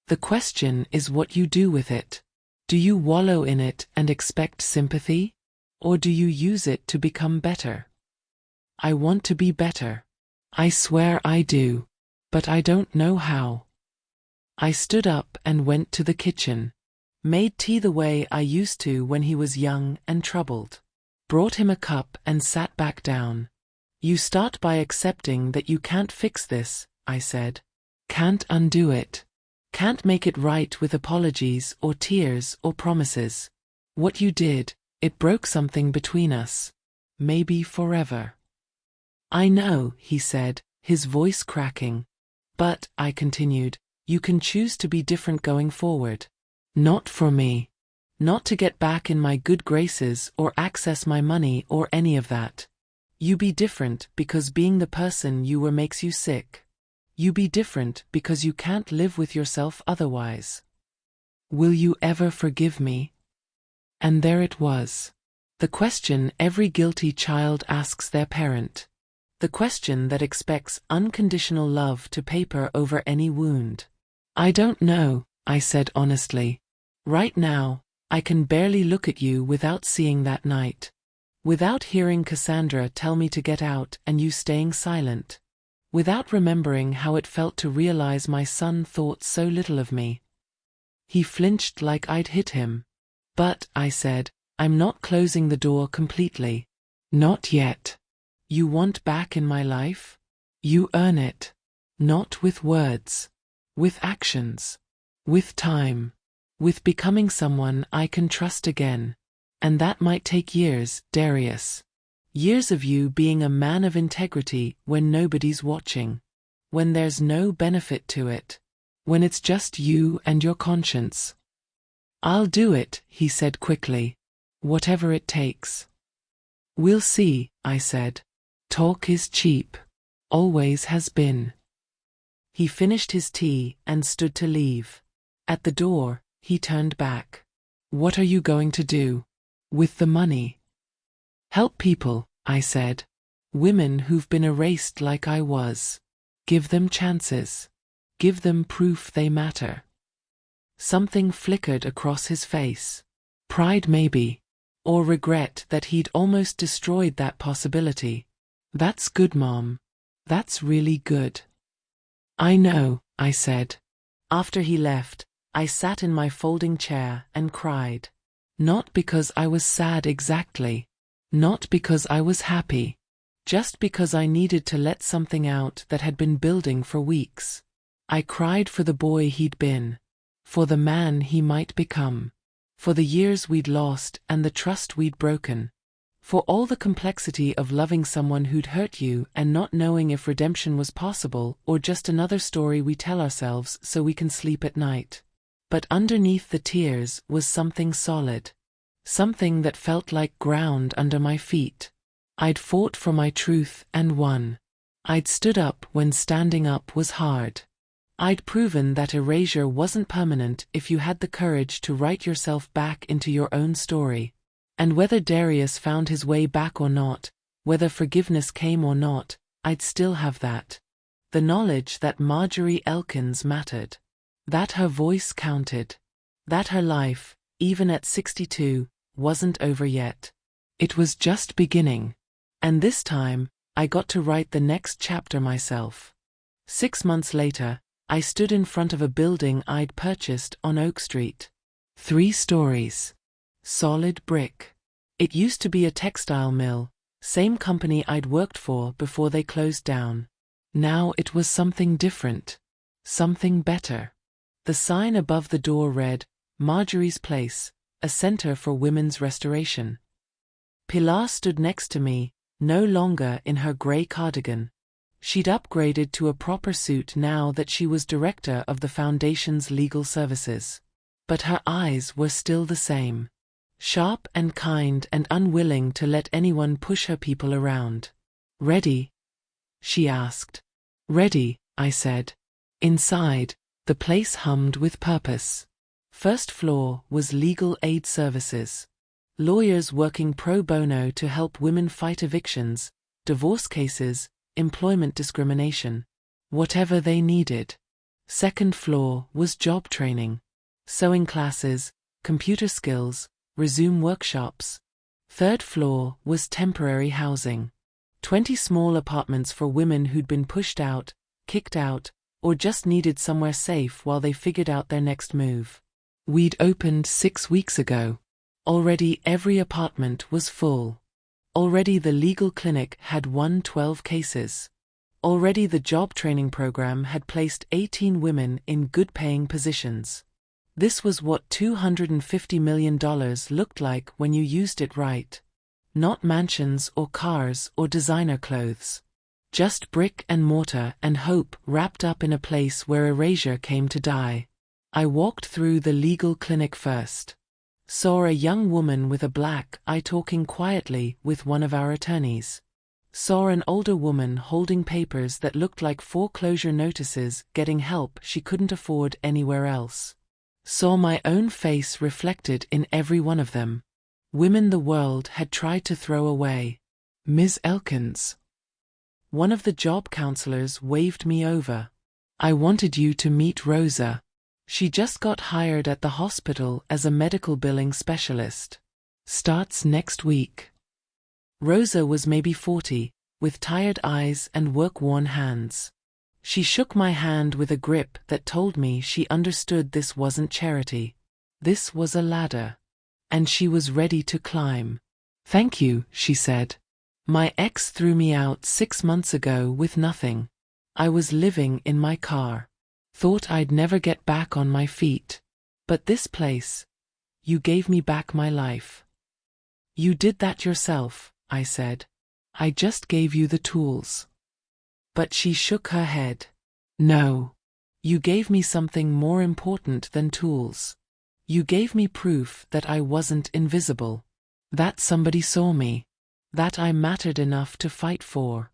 The question is what you do with it. Do you wallow in it and expect sympathy? Or do you use it to become better? I want to be better. I swear I do. But I don't know how. I stood up and went to the kitchen. Made tea the way I used to when he was young and troubled. Brought him a cup and sat back down. You start by accepting that you can't fix this, I said. Can't undo it. Can't make it right with apologies or tears or promises. What you did, it broke something between us. Maybe forever. I know, he said, his voice cracking. But, I continued, you can choose to be different going forward. Not for me. Not to get back in my good graces or access my money or any of that. You be different because being the person you were makes you sick. You be different because you can't live with yourself otherwise. Will you ever forgive me? And there it was. The question every guilty child asks their parent. The question that expects unconditional love to paper over any wound. I don't know, I said honestly. Right now, I can barely look at you without seeing that night. Without hearing Cassandra tell me to get out and you staying silent. Without remembering how it felt to realize my son thought so little of me. He flinched like I'd hit him. But, I said, I'm not closing the door completely. Not yet. You want back in my life? You earn it. Not with words. With actions. With time. With becoming someone I can trust again. And that might take years, Darius. Years of you being a man of integrity when nobody's watching. When there's no benefit to it. When it's just you and your conscience. I'll do it, he said quickly. Whatever it takes. We'll see, I said. Talk is cheap. Always has been. He finished his tea and stood to leave. At the door, he turned back. What are you going to do? With the money? Help people, I said. Women who've been erased like I was. Give them chances. Give them proof they matter. Something flickered across his face. Pride maybe. Or regret that he'd almost destroyed that possibility. That's good, Mom. That's really good. I know, I said. After he left, I sat in my folding chair and cried. Not because I was sad exactly. Not because I was happy. Just because I needed to let something out that had been building for weeks. I cried for the boy he'd been. For the man he might become. For the years we'd lost and the trust we'd broken. For all the complexity of loving someone who'd hurt you and not knowing if redemption was possible or just another story we tell ourselves so we can sleep at night. But underneath the tears was something solid. Something that felt like ground under my feet. I'd fought for my truth and won. I'd stood up when standing up was hard. I'd proven that erasure wasn't permanent if you had the courage to write yourself back into your own story. And whether Darius found his way back or not, whether forgiveness came or not, I'd still have that. The knowledge that Marjorie Elkins mattered. That her voice counted. That her life, even at 62, wasn't over yet. It was just beginning. And this time, I got to write the next chapter myself. 6 months later, I stood in front of a building I'd purchased on Oak Street. 3 stories. Solid brick. It used to be a textile mill, same company I'd worked for before they closed down. Now it was something different. Something better. The sign above the door read, Marjorie's Place, a center for women's restoration. Pilar stood next to me, no longer in her grey cardigan. She'd upgraded to a proper suit now that she was director of the Foundation's legal services. But her eyes were still the same. Sharp and kind and unwilling to let anyone push her people around. "Ready?" she asked. "Ready," I said. Inside, the place hummed with purpose. First floor was legal aid services. Lawyers working pro bono to help women fight evictions, divorce cases, employment discrimination. Whatever they needed. Second floor was job training. Sewing classes, computer skills, resume workshops. Third floor was temporary housing. 20 small apartments for women who'd been pushed out, kicked out, or just needed somewhere safe while they figured out their next move. We'd opened 6 weeks ago. Already every apartment was full. Already the legal clinic had won 12 cases. Already the job training program had placed 18 women in good-paying positions. This was what $250 million looked like when you used it right. Not mansions or cars or designer clothes. Just brick and mortar and hope wrapped up in a place where erasure came to die. I walked through the legal clinic first. Saw a young woman with a black eye talking quietly with one of our attorneys. Saw an older woman holding papers that looked like foreclosure notices getting help she couldn't afford anywhere else. Saw my own face reflected in every one of them. Women the world had tried to throw away. "Ms. Elkins." One of the job counselors waved me over. "I wanted you to meet Rosa. She just got hired at the hospital as a medical billing specialist. Starts next week." Rosa was maybe 40, with tired eyes and work-worn hands. She shook my hand with a grip that told me she understood this wasn't charity. This was a ladder. And she was ready to climb. "Thank you," she said. "My ex threw me out 6 months ago with nothing. I was living in my car. Thought I'd never get back on my feet. But this place, you gave me back my life." "You did that yourself," I said. "I just gave you the tools." But she shook her head. "No. You gave me something more important than tools. You gave me proof that I wasn't invisible. That somebody saw me. That I mattered enough to fight for."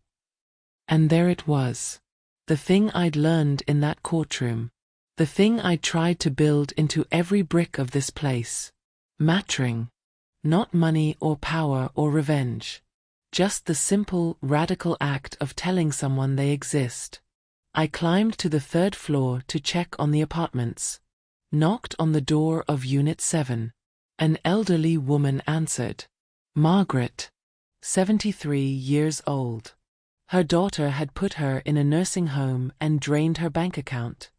And there it was. The thing I'd learned in that courtroom. The thing I'd tried to build into every brick of this place. Mattering. Not money or power or revenge. Just the simple, radical act of telling someone they exist. I climbed to the 3rd floor to check on the apartments. Knocked on the door of Unit 7. An elderly woman answered. Margaret. 73 years old. Her daughter had put her in a nursing home and drained her bank account.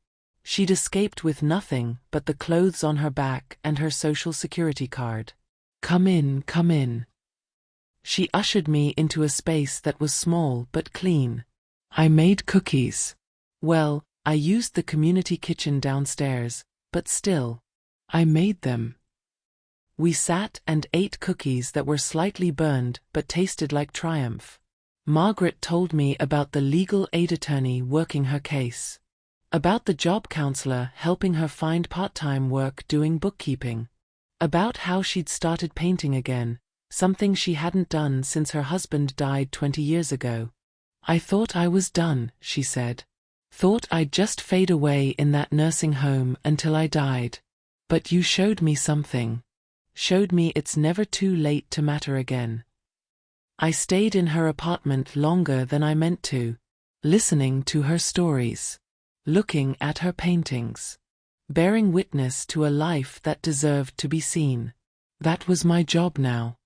She'd escaped with nothing but the clothes on her back and her social security card. "Come in, come in." She ushered me into a space that was small but clean. "I made cookies." Well, I used the community kitchen downstairs, but still. I made them. We sat and ate cookies that were slightly burned but tasted like triumph. Margaret told me about the legal aid attorney working her case. About the job counselor helping her find part-time work doing bookkeeping. About how she'd started painting again, something she hadn't done since her husband died 20 years ago. "I thought I was done," she said. "Thought I'd just fade away in that nursing home until I died. But you showed me something. Showed me it's never too late to matter again." I stayed in her apartment longer than I meant to, listening to her stories, looking at her paintings, bearing witness to a life that deserved to be seen. That was my job now.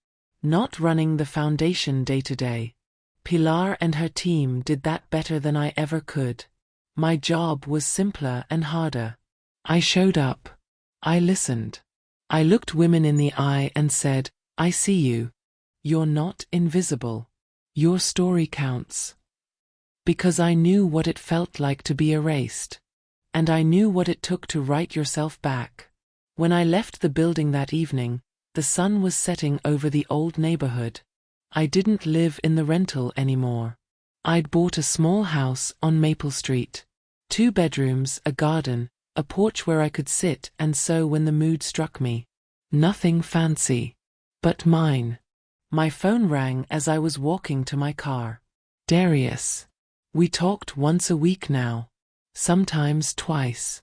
Not running the foundation day to day. Pilar and her team did that better than I ever could. My job was simpler and harder. I showed up. I listened. I looked women in the eye and said, "I see you. You're not invisible. Your story counts." Because I knew what it felt like to be erased. And I knew what it took to write yourself back. When I left the building that evening, the sun was setting over the old neighborhood. I didn't live in the rental anymore. I'd bought a small house on Maple Street. 2 bedrooms, a garden, a porch where I could sit and sew when the mood struck me. Nothing fancy. But mine. My phone rang as I was walking to my car. Darius. We talked once a week now. Sometimes twice.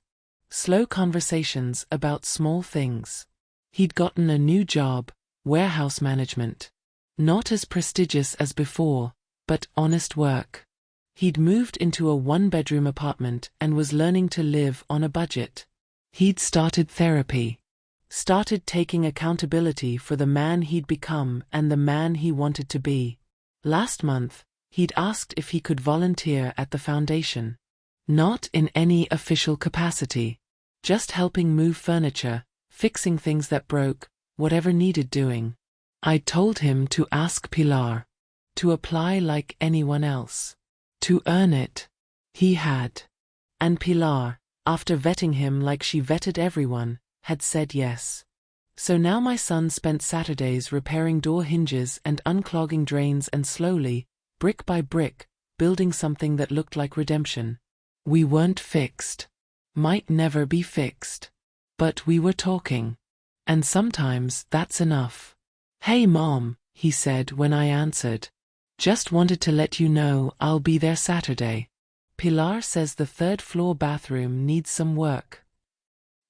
Slow conversations about small things. He'd gotten a new job, warehouse management. Not as prestigious as before, but honest work. He'd moved into a 1-bedroom apartment and was learning to live on a budget. He'd started therapy. Started taking accountability for the man he'd become and the man he wanted to be. Last month, he'd asked if he could volunteer at the foundation. Not in any official capacity. Just helping move furniture, fixing things that broke, whatever needed doing. I told him to ask Pilar. To apply like anyone else. To earn it. He had. And Pilar, after vetting him like she vetted everyone, had said yes. So now my son spent Saturdays repairing door hinges and unclogging drains and slowly, brick by brick, building something that looked like redemption. We weren't fixed. Might never be fixed. But we were talking. And sometimes that's enough. Hey Mom, he said when I answered. Just wanted to let you know I'll be there Saturday. Pilar says the 3rd-floor bathroom needs some work.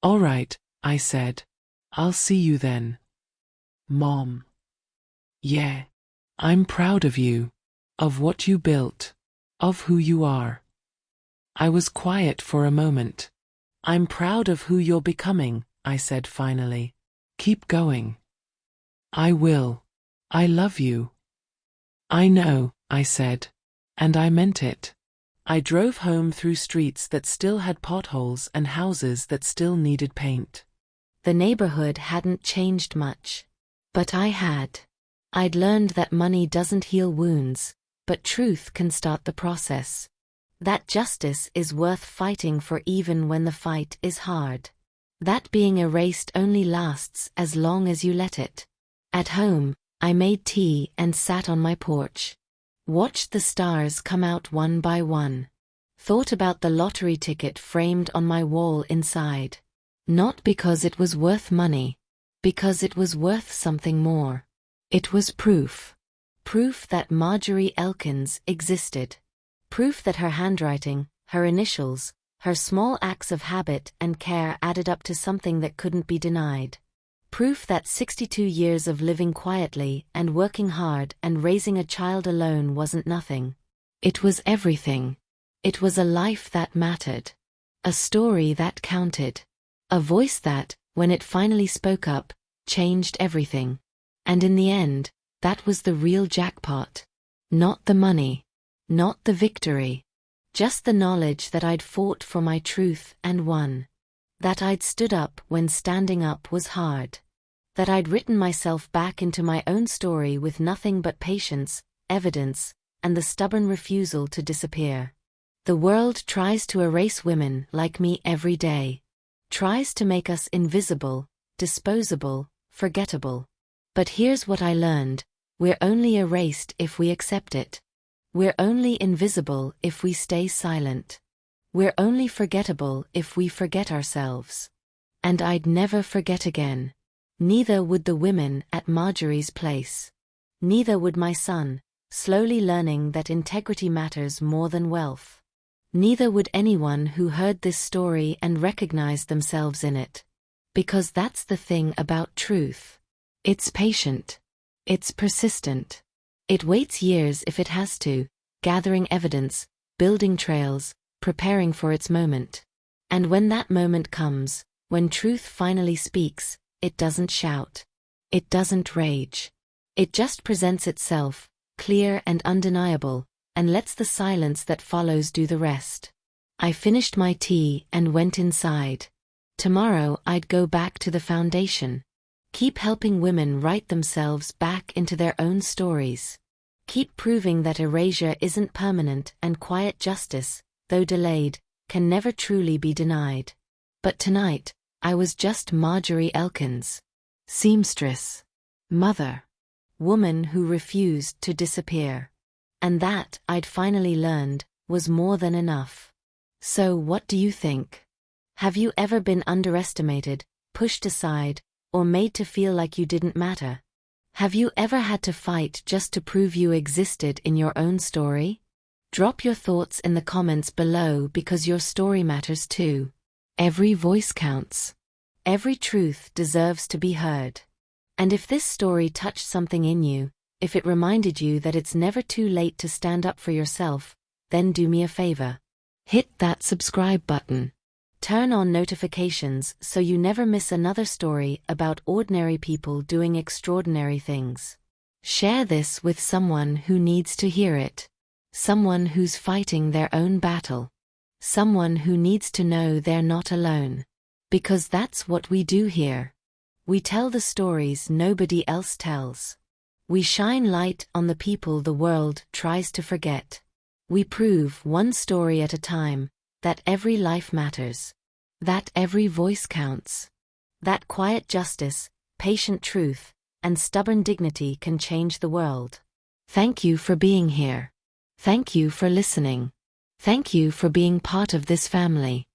All right, I said. I'll see you then. Mom. Yeah. I'm proud of you. Of what you built. Of who you are. I was quiet for a moment. I'm proud of who you're becoming, I said finally. Keep going. I will. I love you. I know, I said. And I meant it. I drove home through streets that still had potholes and houses that still needed paint. The neighborhood hadn't changed much. But I had. I'd learned that money doesn't heal wounds, but truth can start the process. That justice is worth fighting for even when the fight is hard. That being erased only lasts as long as you let it. At home, I made tea and sat on my porch. Watched the stars come out one by one. Thought about the lottery ticket framed on my wall inside. Not because it was worth money. Because it was worth something more. It was proof. Proof that Marjorie Elkins existed. Proof that her handwriting, her initials, her small acts of habit and care added up to something that couldn't be denied. Proof that 62 years of living quietly and working hard and raising a child alone wasn't nothing. It was everything. It was a life that mattered. A story that counted. A voice that, when it finally spoke up, changed everything. And in the end, that was the real jackpot. Not the money. Not the victory. Just the knowledge that I'd fought for my truth and won. That I'd stood up when standing up was hard. That I'd written myself back into my own story with nothing but patience, evidence, and the stubborn refusal to disappear. The world tries to erase women like me every day. Tries to make us invisible, disposable, forgettable. But here's what I learned. We're only erased if we accept it. We're only invisible if we stay silent. We're only forgettable if we forget ourselves. And I'd never forget again. Neither would the women at Marjorie's place. Neither would my son, slowly learning that integrity matters more than wealth. Neither would anyone who heard this story and recognized themselves in it. Because that's the thing about truth. It's patient. It's persistent. It waits years if it has to, gathering evidence, building trails, preparing for its moment. And when that moment comes, when truth finally speaks, it doesn't shout. It doesn't rage. It just presents itself, clear and undeniable, and lets the silence that follows do the rest. I finished my tea and went inside. Tomorrow I'd go back to the foundation. Keep helping women write themselves back into their own stories. Keep proving that erasure isn't permanent and quiet justice, though delayed, can never truly be denied. But tonight, I was just Marjorie Elkins. Seamstress. Mother. woman who refused to disappear. And that, I'd finally learned, was more than enough. So what do you think? Have you ever been underestimated, pushed aside, or made to feel like you didn't matter? Have you ever had to fight just to prove you existed in your own story? Drop your thoughts in the comments below because your story matters too. Every voice counts. Every truth deserves to be heard. And if this story touched something in you, if it reminded you that it's never too late to stand up for yourself, then do me a favor. Hit that subscribe button. Turn on notifications so you never miss another story about ordinary people doing extraordinary things. Share this with someone who needs to hear it. Someone who's fighting their own battle. Someone who needs to know they're not alone. Because that's what we do here. We tell the stories nobody else tells. We shine light on the people the world tries to forget. We prove one story at a time that every life matters. That every voice counts. That quiet justice, patient truth, and stubborn dignity can change the world. Thank you for being here. Thank you for listening. Thank you for being part of this family.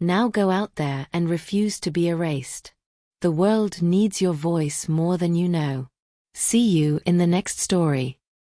Now go out there and refuse to be erased. The world needs your voice more than you know. See you in the next story.